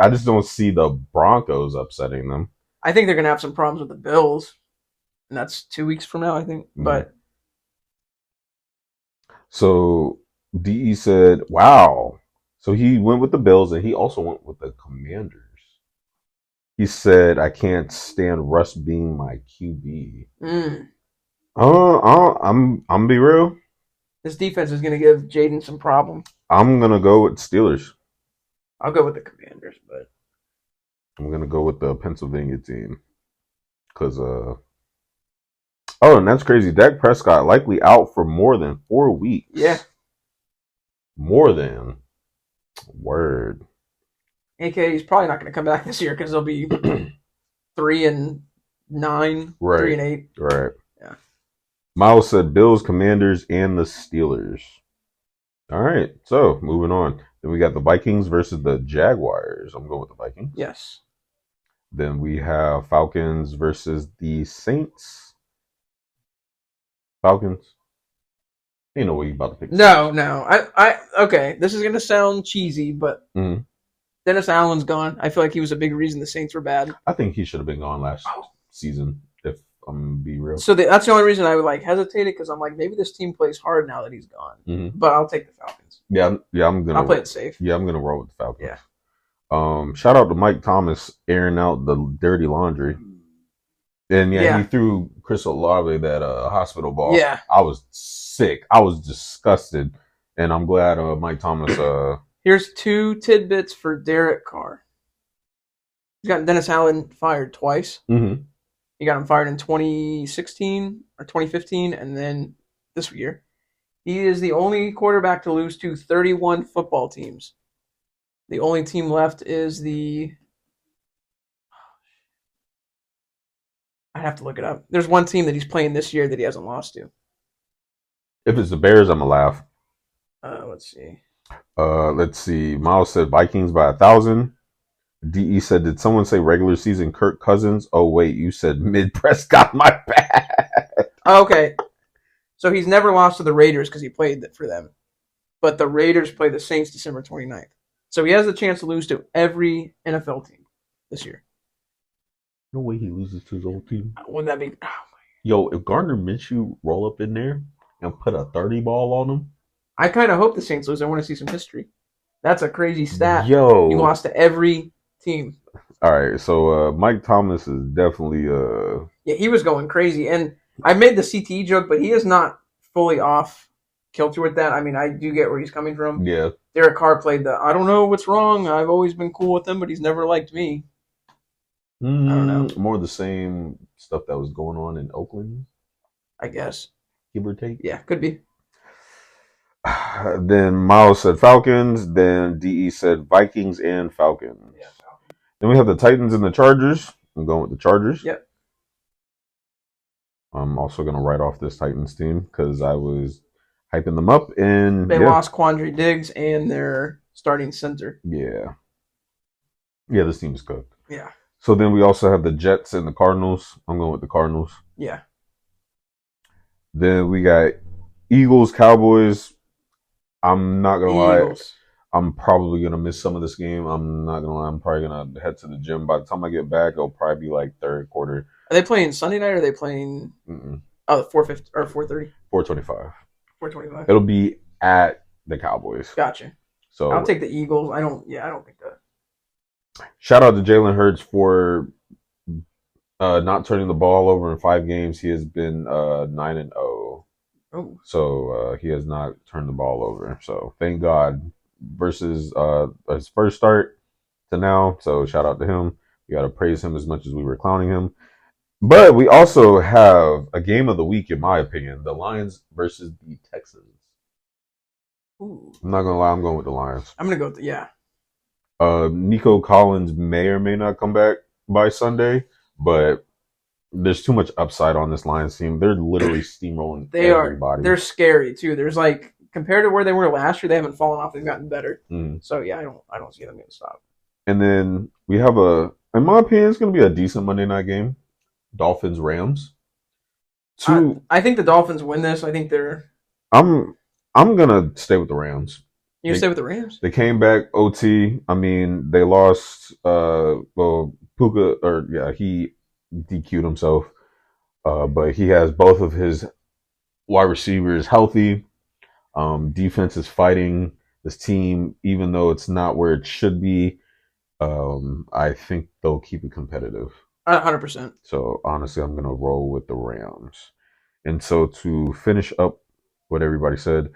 I just don't see the Broncos upsetting them. I think they're gonna have some problems with the Bills, and that's 2 weeks from now, I think. But So DE said, "Wow." So he went with the Bills, and he also went with the Commanders. He said, "I can't stand Russ being my QB." I'm be real. This defense is gonna give Jaden some problem. I'm gonna go with Steelers. I'll go with the Commanders, but I'm gonna go with the Pennsylvania team because oh, and that's crazy. Dak Prescott likely out for more than 4 weeks. Yeah, more than word. AK he's probably not gonna come back this year because they'll be 3-9, Right. 3-8. Right. Yeah. Miles said Bills, Commanders, and the Steelers. All right. So moving on. Then we got the Vikings versus the Jaguars. I'm going with the Vikings. Yes. Then we have Falcons versus the Saints. Falcons. You know what you about to pick. No. I okay. This is gonna sound cheesy, but Dennis Allen's gone. I feel like he was a big reason the Saints were bad. I think he should have been gone last season. If I'm gonna be real. So that's the only reason I would like hesitated because I'm like maybe this team plays hard now that he's gone. But I'll take the Falcons. Yeah. I'm gonna. I'll play it safe. Yeah, I'm gonna roll with the Falcons. Yeah. Shout out to Mike Thomas airing out the dirty laundry. And he threw Chris Olave that hospital ball. Yeah. I was sick. I was disgusted. And I'm glad Mike Thomas Here's 2 tidbits for Derek Carr. He's got Dennis Allen fired twice. He got him fired in 2016 or 2015 and then this year. He is the only quarterback to lose to 31 football teams. The only team left is I'd have to look it up. There's one team that he's playing this year that he hasn't lost to. If it's the Bears, I'm going to laugh. Let's see. Let's see. Miles said Vikings by 1,000. DE said, did someone say regular season Kirk Cousins? Oh, wait, you said mid Prescott, my bad. Okay. So he's never lost to the Raiders because he played for them. But the Raiders play the Saints December 29th. So he has the chance to lose to every NFL team this year. No way he loses to his old team. Wouldn't that be... Yo, if Gardner Minshew roll up in there and put a 30 ball on him. I kind of hope the Saints lose. I want to see some history. That's a crazy stat. Yo. You lost to every team. All right, so Mike Thomas is definitely Yeah, he was going crazy. And I made the CTE joke, but he is not fully off kilter with that. I mean, I do get where he's coming from. Yeah. Derek Carr played I don't know what's wrong. I've always been cool with him, but he's never liked me. I don't know. More of the same stuff that was going on in Oakland, I guess. Give or take. Yeah, could be. Then Miles said Falcons. Then DE said Vikings and Falcons. Yeah. Then we have the Titans and the Chargers. I'm going with the Chargers. Yep. I'm also going to write off this Titans team because I was hyping them up. And they lost Quandre Diggs and their starting center. Yeah. Yeah, this team is cooked. Yeah. So then we also have the Jets and the Cardinals. I'm going with the Cardinals. Yeah. Then we got Eagles, Cowboys. I'm not going to lie. I'm probably going to miss some of this game. I'm not going to lie. I'm probably going to head to the gym. By the time I get back, it'll probably be like third quarter. Are they playing Sunday night or are they playing 4:50 or 4:30? 4:25. 4:25. It'll be at the Cowboys. Gotcha. So I'll take the Eagles. I don't think that. Shout out to Jalen Hurts for not turning the ball over in 5 games. He has been 9-0. Oh. So he has not turned the ball over. So thank God. Versus his first start to now. So shout out to him. We got to praise him as much as we were clowning him. But we also have a game of the week, in my opinion. The Lions versus the Texans. Ooh. I'm not going to lie. I'm going with the Lions. I'm going to go with yeah. Nico Collins may or may not come back by Sunday, but there's too much upside on this Lions team. They're literally steamrolling They are. everybody. They're scary too. There's like compared to where they were last year, they haven't fallen off. They've gotten better. Mm. So yeah, I don't see them going to stop. And then we have in my opinion, it's going to be a decent Monday night game. Dolphins Rams. I think the Dolphins win this. I think they're. I'm gonna stay with the Rams. You stay with the Rams? They came back OT. I mean, they lost. Puka, or yeah, he DQ'd himself. But he has both of his wide receivers healthy. Defense is fighting this team, even though it's not where it should be. I think they'll keep it competitive. 100%. So honestly, I'm gonna roll with the Rams. And so to finish up what everybody said,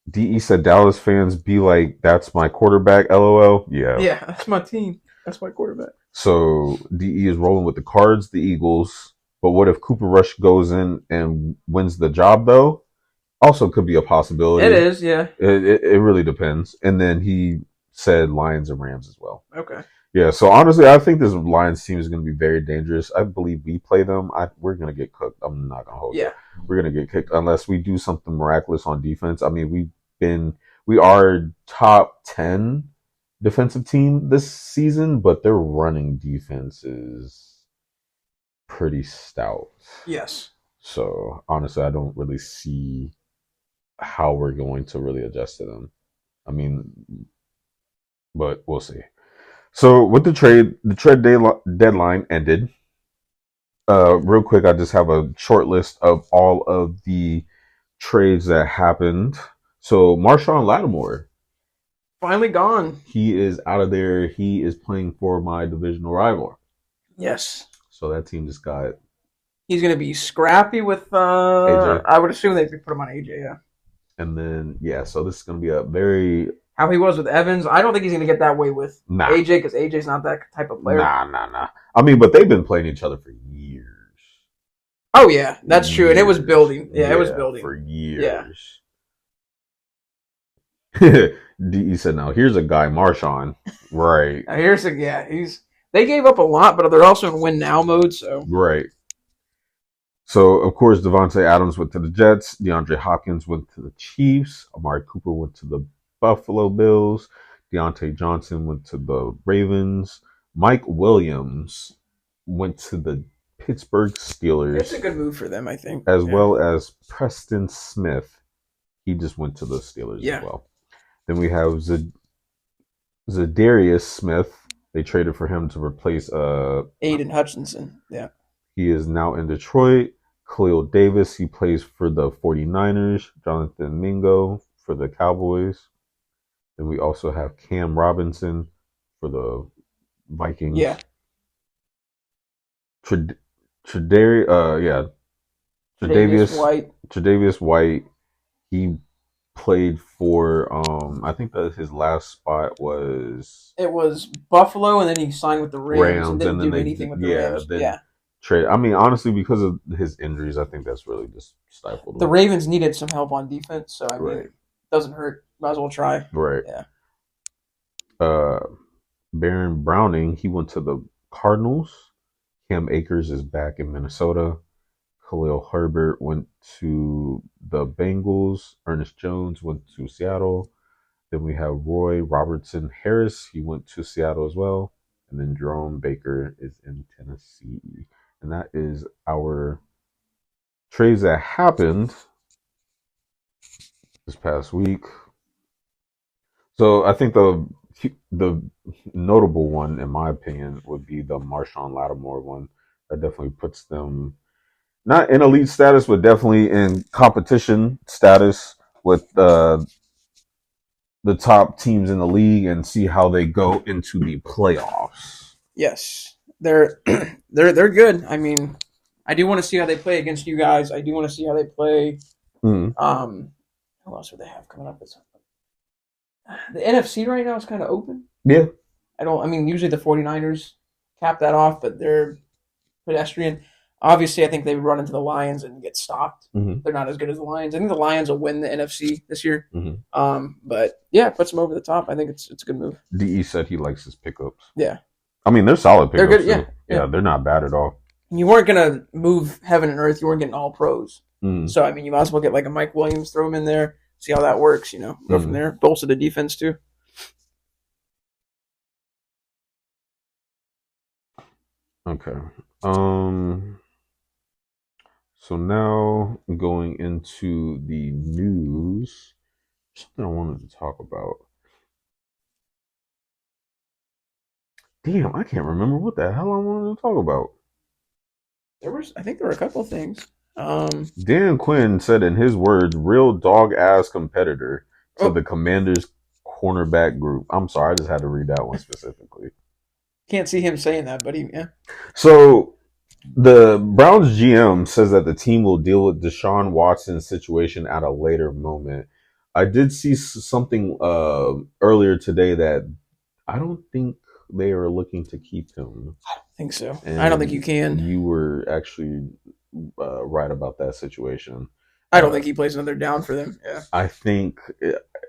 DE said Dallas fans be like, "That's my quarterback." LOL. Yeah. Yeah, that's my team. That's my quarterback. So DE is rolling with the Cards, the Eagles. But what if Cooper Rush goes in and wins the job though? Also could be a possibility. It is, yeah. It really depends. And then he said Lions and Rams as well. Okay. Yeah, so honestly, I think this Lions team is going to be very dangerous. I believe we play them. We're going to get cooked. I'm not going to hold it. We're going to get kicked unless we do something miraculous on defense. I mean, we are top 10 defensive team this season, but their running defense is pretty stout. Yes. So honestly, I don't really see how we're going to really adjust to them. I mean, but we'll see. So with the trade deadline ended. Real quick, I just have a short list of all of the trades that happened. So Marshawn Lattimore, finally gone. He is out of there. He is playing for my divisional rival. Yes. So that team just got. He's going to be scrappy with. AJ. I would assume they put him on AJ. Yeah. And then so this is going to be a very. How he was with Evans, I don't think he's going to get that way with AJ because AJ's not that type of player. Nah. I mean, but they've been playing each other for years. Oh, yeah, that's true. And it was building. Yeah, it was building. For years. Yeah. DE said, now here's a guy, Marshawn. Right. They gave up a lot, but they're also in win now mode, so. Right. So, of course, Devontae Adams went to the Jets. DeAndre Hopkins went to the Chiefs. Amari Cooper went to the Buffalo Bills. Deontay Johnson went to the Ravens. Mike Williams went to the Pittsburgh Steelers. It's a good move for them, I think. As well as Preston Smith. He just went to the Steelers as well. Then we have Zadarius Smith. They traded for him to replace Aiden Hutchinson. Yeah. He is now in Detroit. Khalil Davis, he plays for the 49ers. Jonathan Mingo for the Cowboys. Then we also have Cam Robinson for the Vikings. Yeah. Tre'Davious White. He played for I think that his last spot was. It was Buffalo, and then he signed with the Rams and didn't do anything with the Rams. Trade. I mean, honestly, because of his injuries, I think that's really just stifled him. The Ravens needed some help on defense, so I mean, it doesn't hurt. Might as well try. Right. Yeah. Baron Browning, he went to the Cardinals. Cam Akers is back in Minnesota. Khalil Herbert went to the Bengals. Ernest Jones went to Seattle. Then we have Roy Robertson Harris. He went to Seattle as well. And then Jerome Baker is in Tennessee. And that is our trades that happened this past week. So I think the notable one, in my opinion, would be the Marshawn Lattimore one. That definitely puts them not in elite status, but definitely in competition status with the top teams in the league, and see how they go into the playoffs. Yes, they're good. I mean, I do want to see how they play against you guys. I do want to see how they play. Mm-hmm. Who else would they have coming up? The NFC right now is kind of open. Yeah. I mean, usually the 49ers cap that off, but they're pedestrian. Obviously, I think they would run into the Lions and get stopped. Mm-hmm. They're not as good as the Lions. I think the Lions will win the NFC this year. Mm-hmm. But yeah, it puts them over the top. I think it's a good move. DE said he likes his pickups. Yeah. I mean, they're solid pickups. They're good. Yeah. They're not bad at all. you weren't gonna move heaven and earth. You weren't getting all pros. Mm, So I mean, you might as well get like a Mike Williams, throw him in there, see how that works. Go from mm, there. Bolster the defense too. okay. Um. So now going into the news, something I wanted to talk about. Damn, I can't remember what the hell I wanted to talk about. I think there were a couple of things. Um, Dan Quinn said in his words, real dog ass competitor to oh, the Commanders cornerback group. I'm sorry, I just had to read that one specifically. can't see him saying that, but yeah. So the Browns GM says that the team will deal with Deshaun Watson's situation at a later moment. I did see something earlier today that I don't think they are looking to keep him. I don't think so. I don't think you And can. you were actually right about that situation. I don't Uh, think he plays another down for them. Yeah. I think,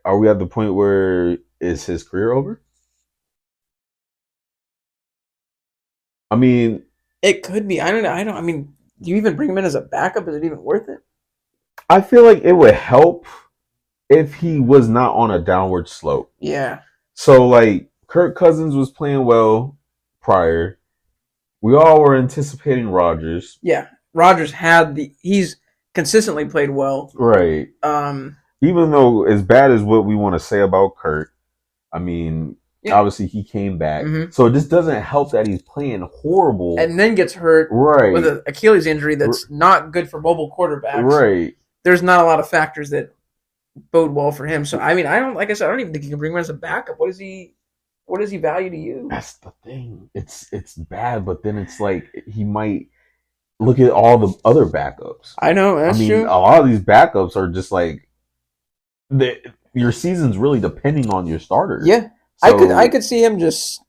are we at the point where is his career over? I mean, It could be. I don't know. I mean, do you even bring him in as a backup? Is it even worth it? I feel like it would help if he was not on a downward slope. Yeah. So, like, Kirk Cousins was playing well prior. We all were anticipating Rodgers. Yeah. Rodgers had he's consistently played well. Right. Um, Even though, as bad as what we want to say about Kirk, I mean, yeah. obviously he came back. Mm-hmm. So this doesn't help that he's playing horrible. And then gets hurt right. with an Achilles injury that's not good for mobile quarterbacks. Right. There's not a lot of factors that bode well for him. So I mean, like I said, I don't even think you can bring him as a backup. What is he value to you? That's the thing. It's bad, but then it's like he might look at all the other backups. I know, that's true. A lot of these backups are just like your season's really depending on your starter. Yeah. So, I could see him just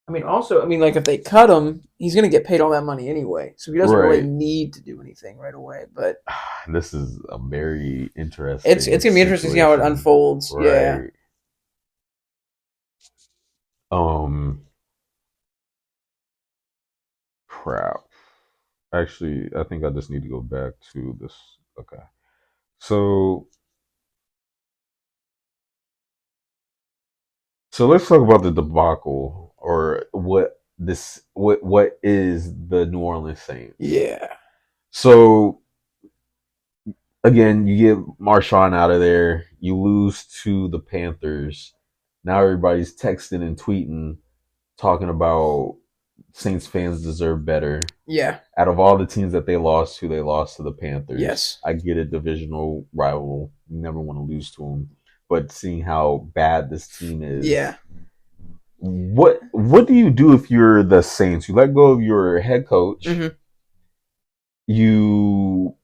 I mean, also, like if they cut him, he's going to get paid all that money anyway, so he doesn't really need to do anything right away. But this is a very interesting. It's going to be interesting to see how it unfolds. Right. Yeah. Crap. Actually, I think I just need to go back to this. Okay. So let's talk about the debacle, or what is the New Orleans Saints. Yeah. So again, you get Marshawn out of there, you lose to the Panthers. Now everybody's texting and tweeting, talking about Saints fans deserve better. Yeah. Out of all the teams that they lost to the Panthers. Yes. I get a divisional rival. You never want to lose to them. But seeing how bad this team is. Yeah. What do you do if you're the Saints? You let go of your head coach. Mm-hmm. You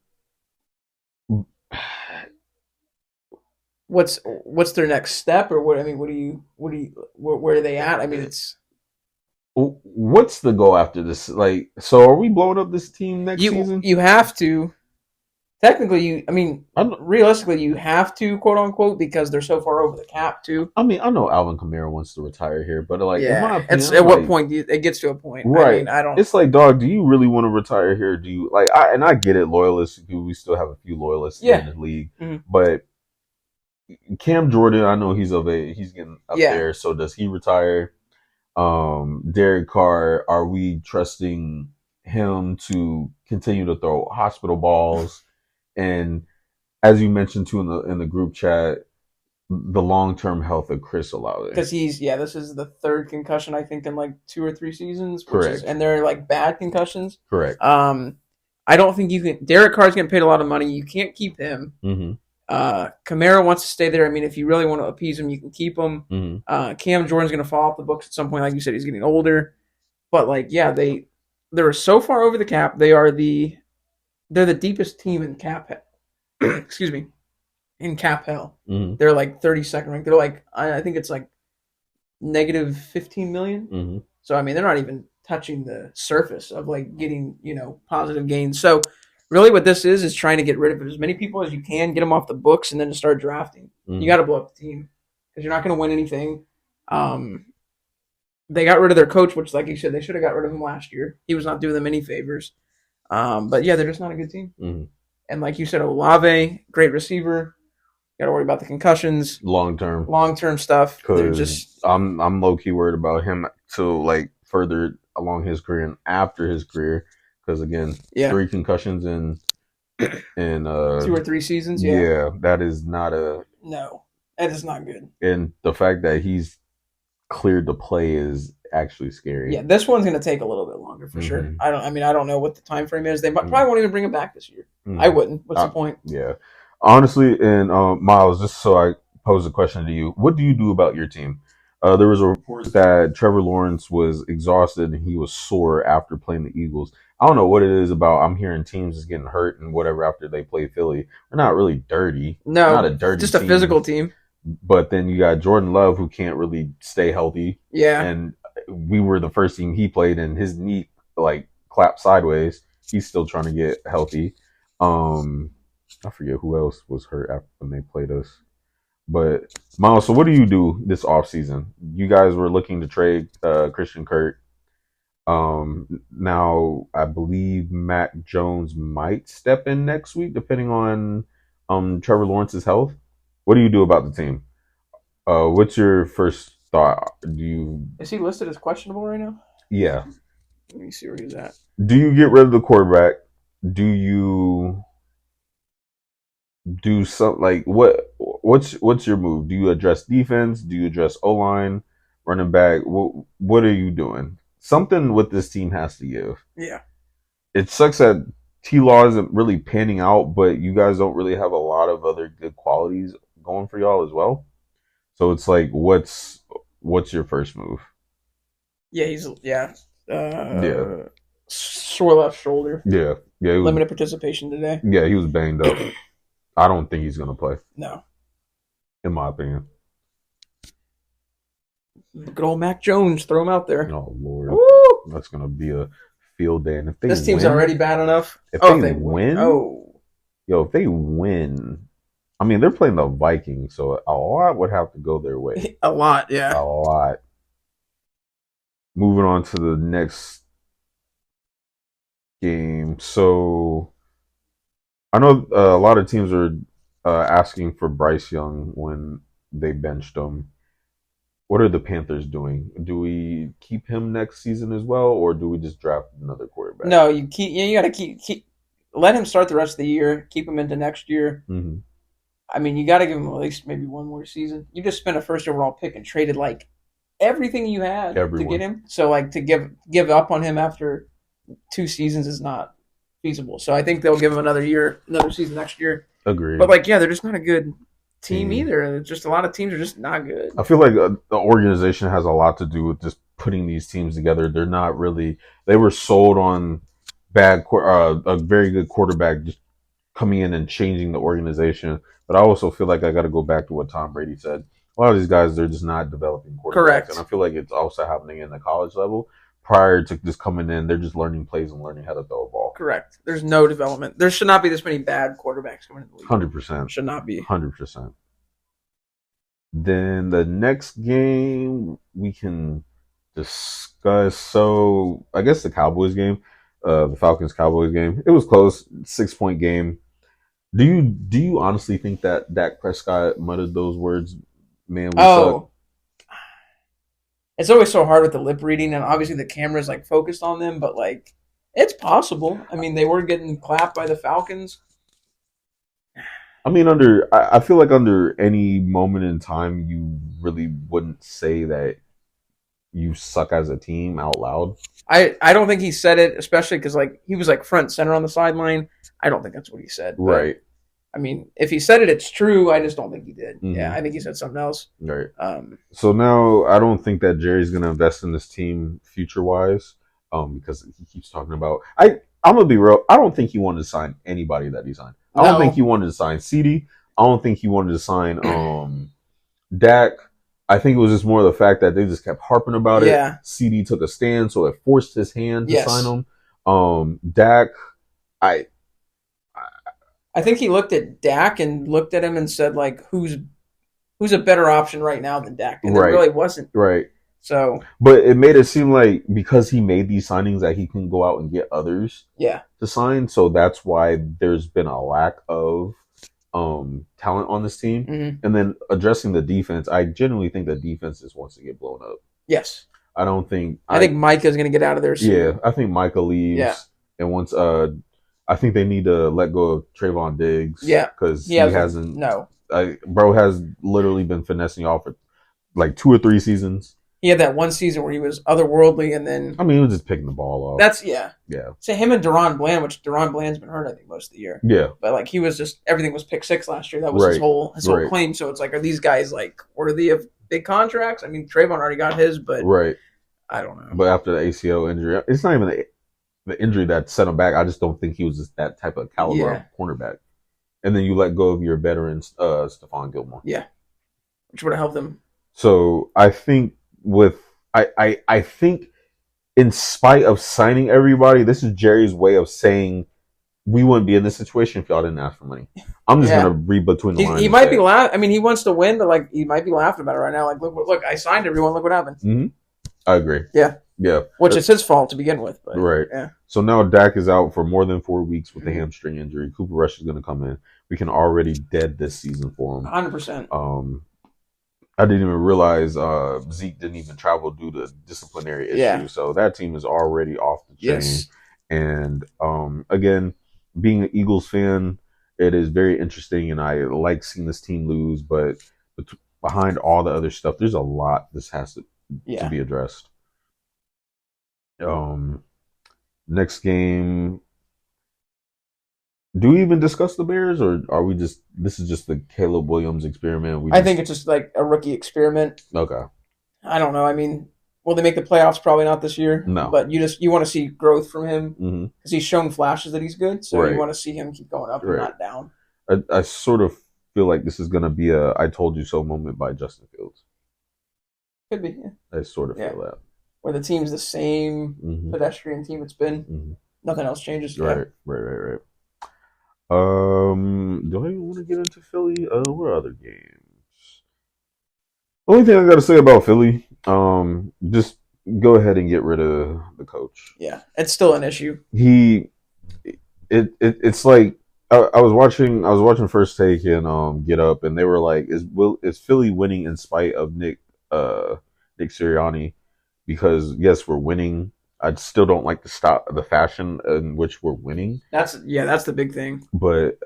what's their next step, or what? I mean, where are they at? I mean, what's the goal after this? Like, so are we blowing up this team next season? You have to. Technically, realistically, you have to, quote unquote, because they're so far over the cap too. I mean, I know Alvin Kamara wants to retire here, but like, in my opinion, it's at what point it gets to a point, right? I mean, I don't. It's like, dog, do you really want to retire here? Do you like? I get it, loyalists. We still have a few loyalists in the league, but Cam Jordan, I know he's getting up there. So does he retire? Derek Carr, are we trusting him to continue to throw hospital balls? And as you mentioned too in the group chat, the long-term health of Chris Olave, because this is the third concussion I think in like 2 or 3 seasons. Correct. And they're like bad concussions. Correct. I don't think you can. Derek Carr's getting paid a lot of money. You can't keep him. Mm-hmm. Kamara wants to stay there. I mean, if you really want to appease him, you can keep him. Mm-hmm. Cam Jordan's going to fall off the books at some point. Like you said, he's getting older. But like, yeah, they're so far over the cap. They're the deepest team in cap. Excuse me, in cap hell. Mm-hmm. They're like 32nd ranked. They're like, I think it's like negative 15 million. Mm-hmm. So I mean, they're not even touching the surface of like getting positive gains. So really, what this is trying to get rid of as many people as you can, get them off the books, and then to start drafting. Mm-hmm. You got to blow up the team because you're not going to win anything. They got rid of their coach, which, like you said, they should have got rid of him last year. He was not doing them any favors. But yeah, they're just not a good team. Mm-hmm. And like you said, Olave, great receiver. Got to worry about the concussions, long term stuff. They're because just I'm low key worried about him to like further along his career and after his career, because again, 3 concussions in 2 or 3 seasons. yeah, that is not a no, that is not good. And the fact that he's cleared to play is actually scary. Yeah, this one's going to take a little bit longer for sure. I don't know what the time frame is. They probably won't even bring him back this year. I wouldn't. What's the point? Yeah, honestly, and Miles, just so I pose a question to you, what do you do about your team? There was a report that Trevor Lawrence was exhausted and he was sore after playing the Eagles. I don't know what it is about. I'm hearing teams is getting hurt and whatever after they play Philly. We're not really dirty. No, not a dirty. Just a physical team. But then you got Jordan Love who can't really stay healthy. Yeah, and we were the first team he played, and his knee like clapped sideways. He's still trying to get healthy. I forget who else was hurt after when they played us. But Miles, so what do you do this offseason? You guys were looking to trade Christian Kirk. Now I believe Mac Jones might step in next week, depending on Trevor Lawrence's health. What do you do about the team? What's your first thought? Is he listed as questionable right now? Yeah. Let me see where he's at. Do you get rid of the quarterback? Do you do something like what's your move? Do you address defense? Do you address O-line, running back? What are you doing? Something with this team has to give. Yeah. It sucks that T-Law isn't really panning out, but you guys don't really have a lot of other good qualities going for y'all as well. So it's like, what's your first move? Yeah, sore left shoulder. Yeah. Limited participation today. Yeah, he was banged up. I don't think he's gonna play. No, in my opinion. Good old Mac Jones, throw him out there. Oh Lord, woo! That's gonna be a field day. And if this team's already bad enough. If they win, if they win, I mean they're playing the Vikings, so a lot would have to go their way. A lot, yeah, a lot. Moving on to the next game, so. I know a lot of teams are asking for Bryce Young when they benched him. What are the Panthers doing? Do we keep him next season as well, or do we just draft another quarterback? No, you got to keep. Let him start the rest of the year. Keep him into next year. Mm-hmm. I mean, you got to give him at least maybe one more season. You just spent a first overall pick and traded like everything you had to get him. So like to give up on him after 2 seasons is not feasible. So I think they'll give him another season next year. Agreed. But they're just not a good team either. Just a lot of teams are just not good. I feel like the organization has a lot to do with just putting these teams together. They're not really. They were sold on a very good quarterback just coming in and changing the organization. But I also feel like I got to go back to what Tom Brady said. A lot of these guys, they're just not developing quarterbacks. Correct. And I feel like it's also happening in the college level. Prior to just coming in, they're just learning plays and learning how to throw a ball. Correct. There's no development. There should not be this many bad quarterbacks coming in the league. 100%. Should not be. 100%. Then the next game we can discuss. So I guess the Cowboys game, the Falcons-Cowboys game, it was close, 6-point game. Do you honestly think that Dak Prescott muttered those words? Man, we suck. It's always so hard with the lip reading, and obviously the camera's like focused on them, but like it's possible. I mean, they were getting clapped by the Falcons. I mean, I feel like under any moment in time, you really wouldn't say that you suck as a team out loud. I don't think he said it, especially because like he was like front center on the sideline. I don't think that's what he said. Right. But, I mean, if he said it, it's true. I just don't think he did. Mm-hmm. Yeah, I think he said something else. Right. So now I don't think that Jerry's going to invest in this team future-wise because he keeps talking about – I'm going to be real. I don't think he wanted to sign anybody that he signed. I don't think he wanted to sign CD. I don't think he wanted to sign Dak. I think it was just more the fact that they just kept harping about it. CD took a stand, so it forced his hand to sign him. Dak, I think he looked at Dak and looked at him and said, like, who's a better option right now than Dak? And there really wasn't. Right. So, but it made it seem like because he made these signings that he can go out and get others yeah. to sign. So that's why there's been a lack of talent on this team. Mm-hmm. And then addressing the defense, I genuinely think the defense just wants to get blown up. Yes. I don't think I think Micah's going to get out of there soon. Yeah, I think Micah leaves. Yeah. And once I think they need to let go of Trayvon Diggs. Yeah. Because he hasn't. No. Bro has literally been finessing off for like 2 or 3 seasons. He had that one season where he was otherworldly, and then I mean, he was just picking the ball off. That's yeah. So him and Deron Bland, which Deron Bland's been hurt, I think, most of the year. Yeah, but like he was just everything was pick six last year. That was his whole claim. So it's like, are these guys like worthy of big contracts? I mean, Trayvon already got his, but I don't know. But after the ACL injury, it's not even the injury that set him back. I just don't think he was just that type of caliber cornerback. And then you let go of your veteran, Stephon Gilmore. Yeah, which would have helped him. So I think I think in spite of signing everybody, this is Jerry's way of saying we wouldn't be in this situation if y'all didn't ask for money. I'm just gonna read between the lines. He might be laughing. I mean, he wants to win, but like he might be laughing about it right now. Like, look, I signed everyone. Look what happened. Mm-hmm. I agree. Yeah. Which is his fault to begin with. But, Yeah. So now Dak is out for more than 4 weeks with a hamstring injury. Cooper Rush is going to come in. We can already dead this season for him. 100%. I didn't even realize Zeke didn't even travel due to disciplinary issues. Yeah. So that team is already off the chain. Yes. And again, being an Eagles fan, it is very interesting, and I like seeing this team lose. But behind all the other stuff, there's a lot this has to be addressed. Next game. Do we even discuss the Bears, or are we just this is just the Caleb Williams experiment? I think it's just like a rookie experiment. Okay. I don't know. I mean, will they make the playoffs? Probably not this year. No. But you want to see growth from him because he's shown flashes that he's good. So you want to see him keep going up and not down. I sort of feel like this is going to be a "I told you so" moment by Justin Fields. Could be. Yeah. I sort of feel that. Where the team's the same pedestrian team it's been. Nothing else changes. Right. Do I even want to get into Philly? What other games? Only thing I got to say about Philly, just go ahead and get rid of the coach. Yeah, it's still an issue. It's like I was watching First Take and Get Up, and they were like, is Philly winning in spite of Nick Sirianni? Because yes, we're winning. I still don't like the fashion in which we're winning. That's the big thing. But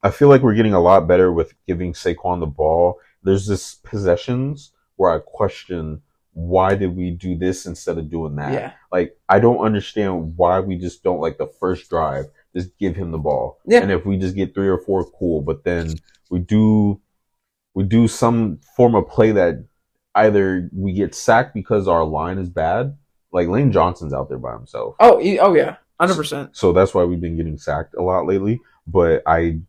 I feel like we're getting a lot better with giving Saquon the ball. There's this possessions where I question, why did we do this instead of doing that? Yeah. Like, I don't understand why we just don't, like, the first drive, just give him the ball. Yeah. And if we just get 3 or 4, cool. But then we do some form of play that either we get sacked because our line is bad. Like, Lane Johnson's out there by himself. Oh yeah, 100%. So that's why we've been getting sacked a lot lately. But I'm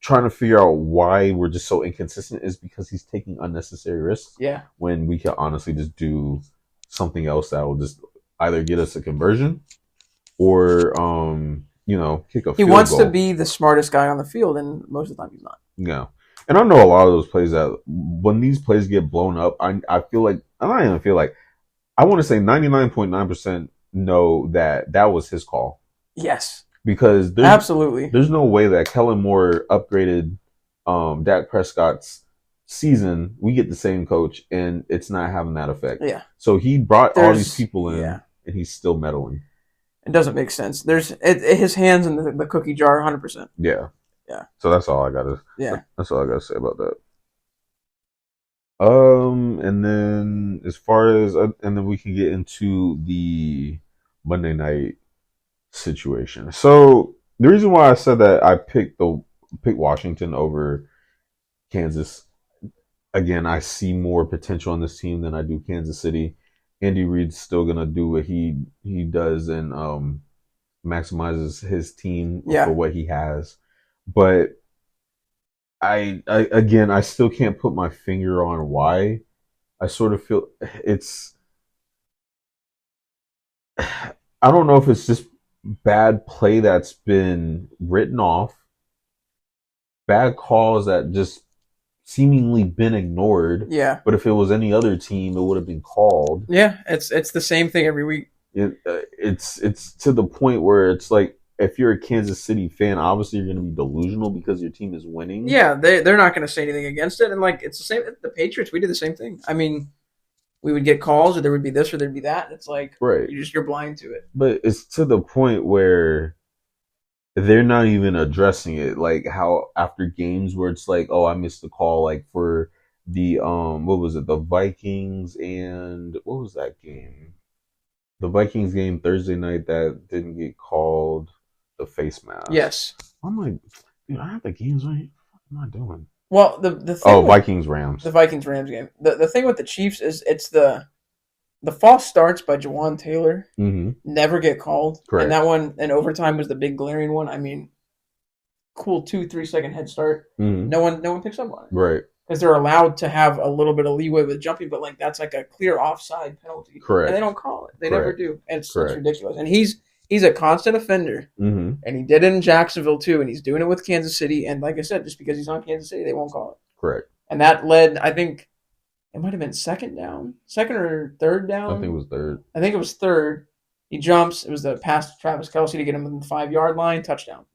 trying to figure out why we're just so inconsistent is because he's taking unnecessary risks. Yeah. When we can honestly just do something else that will just either get us a conversion or, kick a field goal. He wants to be the smartest guy on the field, and most of the time he's not. Yeah. And I know a lot of those plays that when these plays get blown up, I feel like, I don't even feel like, I want to say 99.9% know that was his call. Yes. Because absolutely, there's no way that Kellen Moore upgraded Dak Prescott's season. We get the same coach, and it's not having that effect. Yeah. So he brought all these people in, and he's still meddling. It doesn't make sense. There's his hands in the cookie jar, 100%. Yeah. Yeah. So that's all I gotta. Yeah. That's all I gotta say about that. And then as far as and then we can get into the Monday night situation. So the reason why I said that I picked Washington over Kansas, again, I see more potential in this team than I do Kansas City. Andy Reid's still gonna do what he does and maximizes his team for what he has, but I still can't put my finger on why. I sort of feel I don't know if it's just bad play that's been written off, bad calls that just seemingly been ignored. Yeah. But if it was any other team, it would have been called. Yeah, it's the same thing every week. It's to the point where it's like if you're a Kansas City fan, obviously you're going to be delusional because your team is winning. Yeah, they're not going to say anything against it, and like it's the same. The Patriots, we did the same thing. I mean, we would get calls, or there would be this, or there'd be that. It's like Right. you're blind to it. But it's to the point where they're not even addressing it. Like how after games where it's like, oh, I missed the call, like for the what was it, the Vikings and what was that game? The Vikings game Thursday night that didn't get called, the face mask. Yes. I'm like, dude, I have the games right. What am I doing? Well, the thing Oh, Vikings Rams. The Vikings Rams game. The thing with the Chiefs is it's the false starts by Jawan Taylor never get called. Correct. And that one in overtime was the big glaring one. I mean, cool 2-3 second head start. No one picks up on it. Right. Because they're allowed to have a little bit of leeway with jumping, but like that's like a clear offside penalty. Correct. And they don't call it. They Correct. never do. And it's Correct. ridiculous. And he's a constant offender. And he did it in Jacksonville too, and he's doing it with Kansas City. And like I said, just because he's on Kansas City, they won't call it. Correct. And that led, I think, it might have been second or third down. I think it was third. I think it was third. He jumps. It was the pass to Travis Kelce to get him in the 5-yard line, touchdown.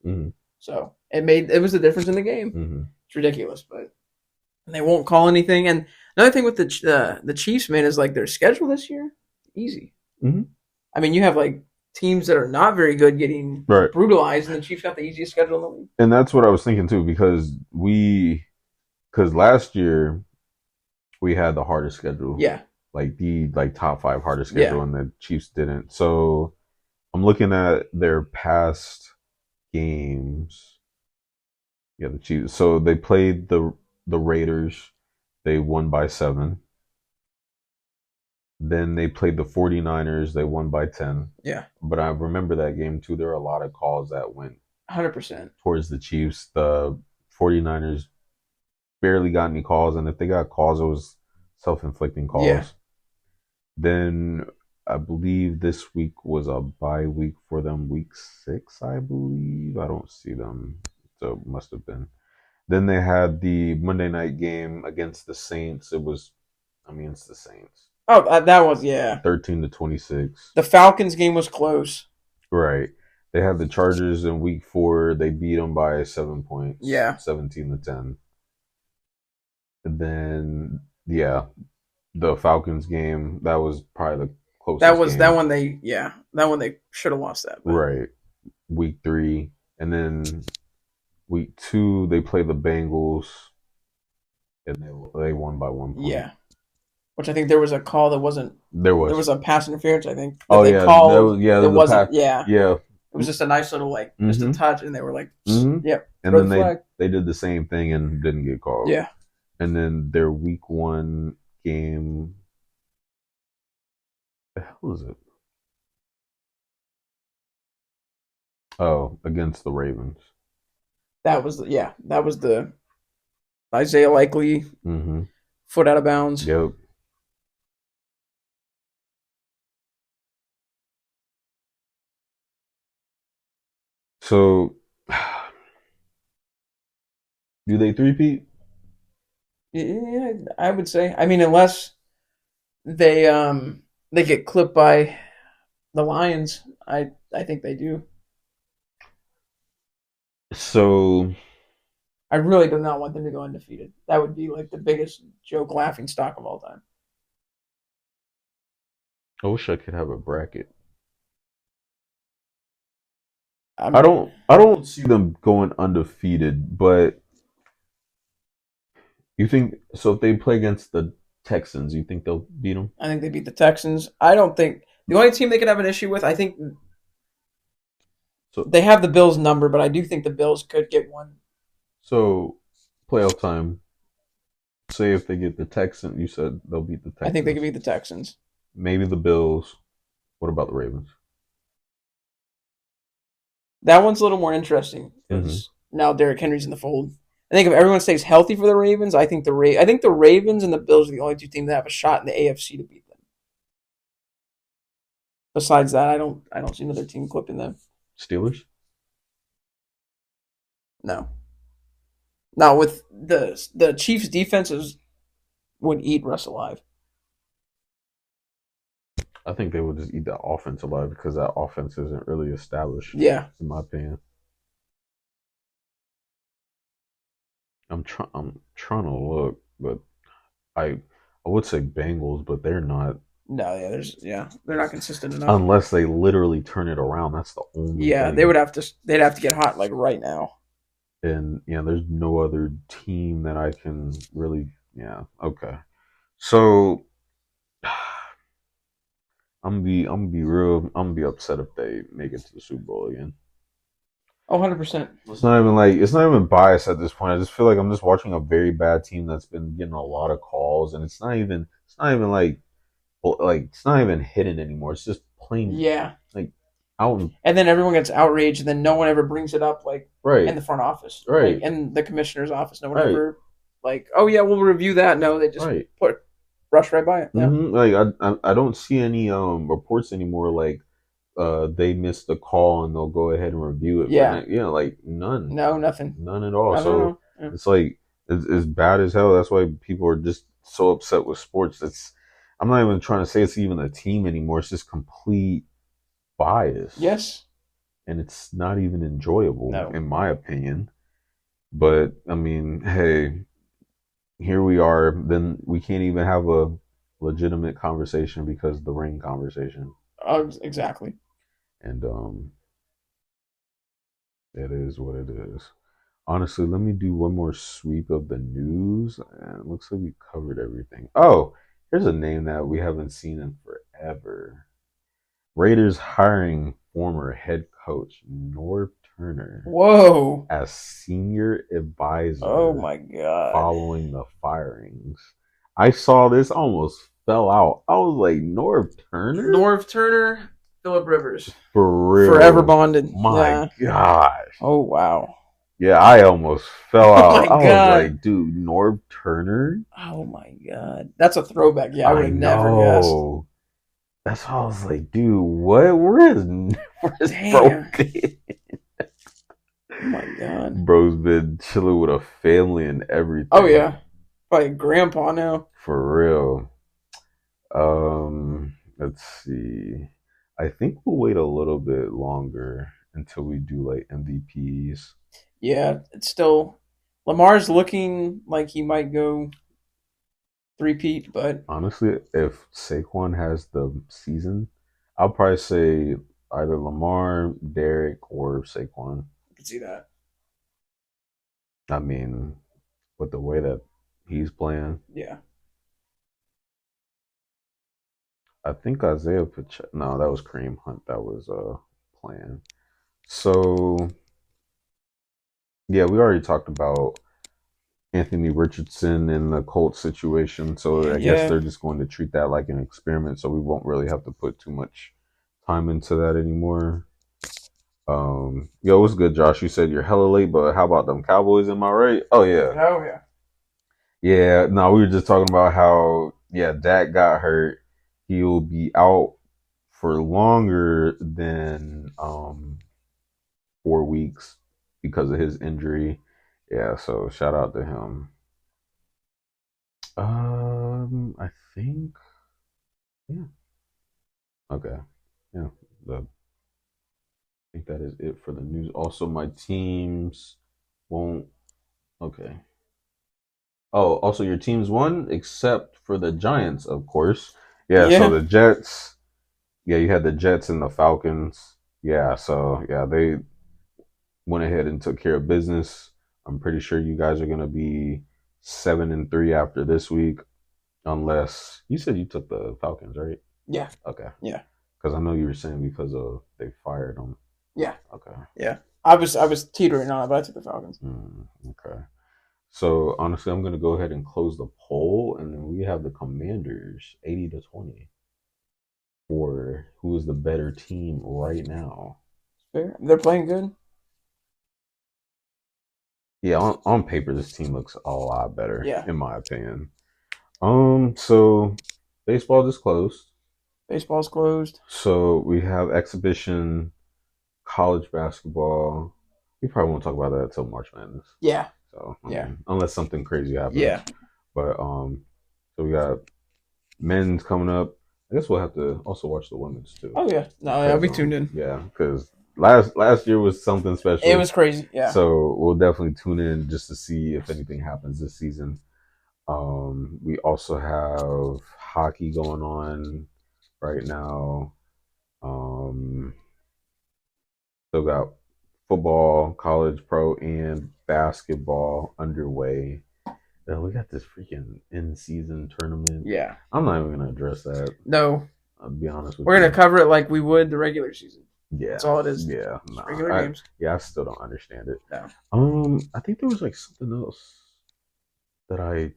So it was the difference in the game. It's ridiculous, but they won't call anything. And another thing with the Chiefs, man, is like their schedule this year, easy. I mean, you have like teams that are not very good getting brutalized, and the Chiefs got the easiest schedule in the league. And that's what I was thinking too, because last year we had the hardest schedule. Yeah. Like the top 5 hardest schedule, and the Chiefs didn't. So I'm looking at their past games. Yeah, the Chiefs. So they played the Raiders. They won by 7. Then they played the 49ers. They won by 10. Yeah. But I remember that game too. There were a lot of calls that went 100% towards the Chiefs. The 49ers barely got any calls, and if they got calls, it was self-inflicting calls. Yeah. Then I believe this week was a bye week for them, week 6, I believe. I don't see them, so it must have been. Then they had the Monday night game against the Saints. It's the Saints. Oh, that was, 13-26. The Falcons game was close. Right. They had the Chargers in week 4. They beat them by 7 points. Yeah. 17-10. And then, the Falcons game, that was probably the closest game. That one they should have lost that. But. Right. Week 3. And then week 2, they play the Bengals, and they won by 1 point. Yeah. Which I think there was a call that wasn't. There was a pass interference, I think. Oh, yeah. It wasn't. Yeah. Yeah. It was just a nice little, just a touch, and they were like, yep. And then they did the same thing and didn't get called. Yeah. And then their week 1 game, the hell is it? Oh, against the Ravens. That was the Isaiah Likely foot out of bounds. Yep. So, do they three-peat? Yeah, I would say. I mean, unless they get clipped by the Lions, I think they do. So, I really do not want them to go undefeated. That would be like the biggest joke, laughing stock of all time. I wish I could have a bracket. I don't see them going undefeated, but you think so? If they play against the Texans, you think they'll beat them? I think they beat the Texans. I don't think the only team they could have an issue with. I think they have the Bills' number, but I do think the Bills could get one. So playoff time. Say if they get the Texans, you said they'll beat the Texans. I think they could beat the Texans. Maybe the Bills. What about the Ravens? That one's a little more interesting because now Derrick Henry's in the fold. I think if everyone stays healthy for the Ravens, I think the Ravens and the Bills are the only two teams that have a shot in the AFC to beat them. Besides that, I don't see another team clipping them. Steelers? No. Now with the Chiefs' defenses would eat Russ alive. I think they would just eat the offense alive because that offense isn't really established, Yeah. in my opinion. I'm trying to look, but I I would say Bengals, but they're not No, they're not consistent enough. unless they literally turn it around. That's the only Yeah, thing. they'd have to get hot like right now. And yeah, there's no other team that I can really. Yeah, okay. So I'm gonna be real. I'm gonna be upset if they make it to the Super Bowl again. Oh, 100%. It's not even biased at this point. I just feel like I'm just watching a very bad team that's been getting a lot of calls, and it's not even like it's not even hidden anymore. It's just plain Yeah. like out and And then everyone gets outraged, and then no one ever brings it up, like in right, the front office, like right, in the commissioner's office. No one right, ever, like, oh yeah, we'll review that. No, they just right. rush right by it. Yeah, Like I don't see any reports anymore like they missed the call and they'll go ahead and review it for yeah, next. Yeah, like none, no, nothing. none at all. I don't So know. Yeah. it's like it's bad as hell. That's why people are just so upset with sports. It's I'm not even trying to say it's even a team anymore. It's just complete bias, Yes. and it's not even enjoyable No. in my opinion. But I mean, hey, here we are. Then we can't even have a legitimate conversation because of the ring conversation, Exactly. and it is what it is. Honestly, let me do one more sweep of the news, and it looks like we covered everything. Oh, here's a name that we haven't seen in forever. Raiders hiring former head coach Norv Turner Whoa. as senior Oh advisor my God. following the firings. I saw this, almost fell out. I was like, Norv Turner? Norv Turner, Philip Rivers, For forever real. bonded. My Yeah. gosh. Oh wow. Yeah, I almost fell Oh my out. I was God. like, dude, Norv Turner? Oh my God. That's a throwback. Yeah, I would I have never guessed. know. That's why I was like, dude, what? Where's bro Damn. been? Oh my God. Bro's been chilling with a family and Oh everything. yeah. Like grandpa now. For real. Let's see. I think we'll wait a little bit longer until we do like MVPs. Yeah, it's still Lamar's looking like he might go three-peat, but Honestly, if Saquon has the season, I'll probably say either Lamar, Derek, or Saquon. I can see that. I mean, with the way that he's playing, Yeah. I think Isaiah Pacheco. No, that was Kareem Hunt. That was playing. So yeah, we already talked about Anthony Richardson and the Colts situation. So I guess Yeah. they're just going to treat that like an experiment. So we won't really have to put too much time into that anymore. Yo, what's good, Josh? You said you're hella late, but how about them Cowboys? Am I right? Oh yeah, Oh yeah. yeah. No, we were just talking about how Dak got hurt. He'll be out for longer than 4 weeks because of his injury. Yeah, so shout out to him. I think yeah. Okay, yeah. I think that is it for the news. Also, my teams won't. Okay. Oh, also your teams won except for the Giants, of course. Yeah, so Yeah. the Jets. Yeah, you had the Jets and the Falcons. Yeah, so yeah, they went ahead and took care of business. I'm pretty sure you guys are gonna be 7-3 after this week, unless you said you took the Falcons, right? Yeah. Okay, Yeah. because I know you were saying because of they fired them. Yeah. Okay. Yeah. I was teetering on it, but I took the Falcons. Okay. So honestly, I'm gonna go ahead and close the poll, and then we have the Commanders 80-20 for who is the better team right now. Fair. They're playing good. Yeah, on paper, this team looks a lot better, Yeah. in my opinion. So baseball just closed. Baseball's closed. So we have exhibition college basketball. We probably won't talk about that until March Madness. Yeah. So Yeah. unless something crazy happens. Yeah. But so we got men's coming up. I guess we'll have to also watch the women's too. Oh yeah. No, I'll Because be tuned in. yeah, because last year was something It special. was crazy. Yeah. So we'll definitely tune in just to see if anything happens this season. We also have hockey going on right now. Still got football, college, pro, and basketball underway. We got this freaking in-season tournament. Yeah. I'm not even gonna address that. No. I'll be honest with We're you. gonna cover it like we would the regular season. Yeah, that's all it is. Yeah, nah, regular games. Yeah, I still don't understand it. No. I think there was like something else that I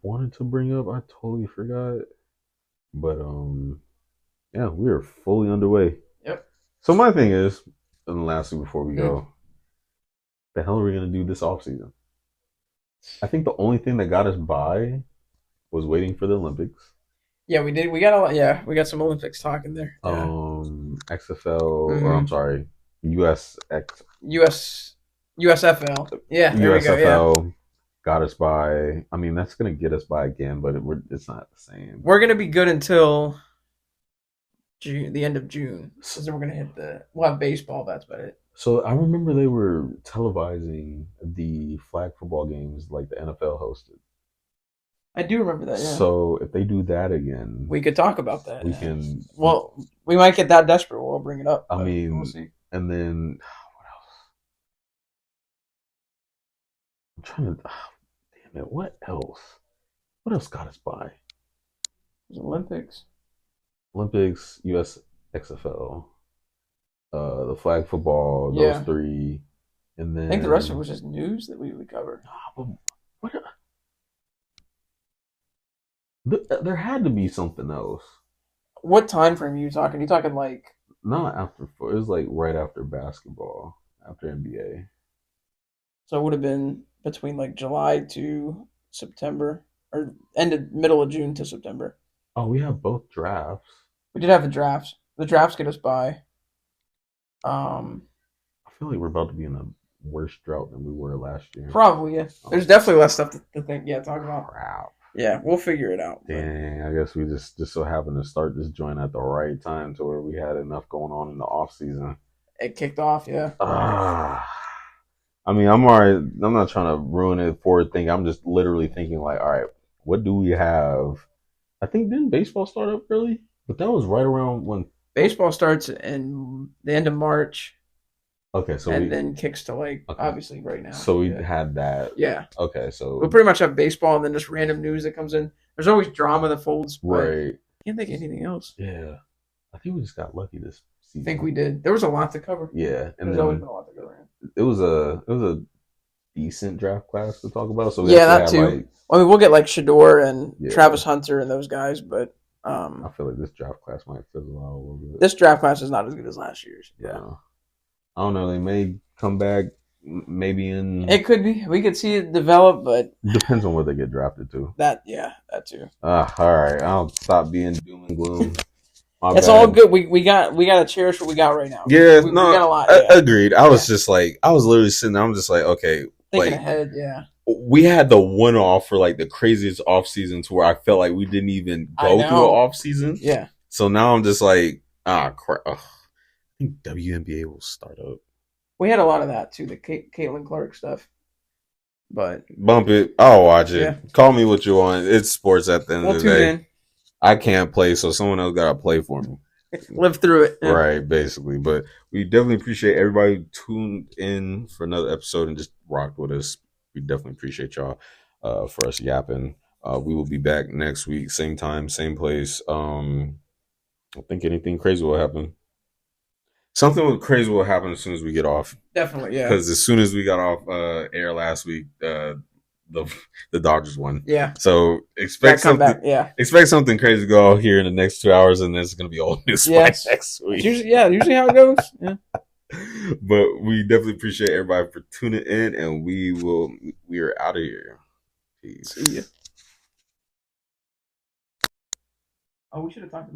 wanted to bring up. I totally forgot. But yeah, we are fully underway. Yep. So my thing is, and lastly before we go, the hell are we gonna do this off season? I think the only thing that got us by was waiting for the Olympics. Yeah, we did. We got a lot. Yeah, we got some Olympics talk in there. Yeah. XFL, or I'm sorry, USFL. Yeah, there USFL we go, got us by. I mean, that's gonna get us by again, but it's not the same. We're gonna be good until June, the end of June. So then we're gonna hit we'll have baseball. That's about it. So I remember they were televising the flag football games like the NFL hosted. I do remember that. Yeah. So if they do that again, we could talk about that. We can. Well, we might get that desperate. We'll bring it up. I mean, we'll see. And then what else? I'm trying to. Damn it! What else? What else got us by? Olympics, US XFL, the flag football, those three, and then I think the rest of it was just news that we would cover. What? There had to be something else. What time frame are you talking? You talking like not after? It was like right after basketball, after NBA. So it would have been between like July to September, or middle of June to September. Oh, we have both drafts. We did have the drafts. The drafts get us by. I feel like we're about to be in a worse drought than we were last year. Probably, yeah. There's definitely less stuff to think. Yeah, talk about. Crap. Yeah, we'll figure it out. Dang, I guess we just so happened to start this joint at the right time to where we had enough going on in the off season. It kicked off, yeah. I mean, I'm alright. I'm not trying to ruin it forward thinking. I'm just literally thinking like, all right, what do we have? I think didn't baseball start up early? But that was right around when baseball starts in the end of March. Okay, so then kicks to obviously right now. So we had that. Yeah. Okay, so we'll pretty much have baseball and then just random news that comes in. There's always drama that folds. Right. Can't think of anything else. Yeah. I think we just got lucky this season. I think we did. There was a lot to cover. Yeah, and there's always been a lot to cover. It was a decent draft class to talk about. So that too. I mean, we'll get like Shador and Travis Hunter and those guys, but I feel like this draft class might fizzle out a little bit. This draft class is not as good as last year's. Yeah. I don't know. They may come back maybe in. It could be. We could see it develop, but depends on where they get drafted to. That too. All right. I'll stop being doom and gloom. It's all good. We got to cherish what we got right now. Yeah, we got a lot. Agreed. I was just like, I was literally sitting there. I'm just like, okay, thinking ahead. Yeah. We had the one off for like the craziest off season to where I felt like we didn't even go through an off season. Yeah. So now I'm just like, crap. I think WNBA will start up. We had a lot of that too, the Caitlin Clark stuff. But bump it. I'll watch it. Yeah. Call me what you want. It's sports at the end of the day. I can't play, so someone else gotta play for me. Live through it. Yeah. Right, basically. But we definitely appreciate everybody tuned in for another episode and just rocked with us. We definitely appreciate y'all for us yapping. We will be back next week, same time, same place. I think anything crazy will happen. Something crazy will happen as soon as we get off. Definitely, yeah. Because as soon as we got off air last week, the Dodgers won. Yeah. So expect something. Expect something crazy to go out here in the next 2 hours, and then it's going to be all news next week. Usually how it goes. Yeah. But we definitely appreciate everybody for tuning in, and we are out of here. Peace. See ya. Oh, we should have talked about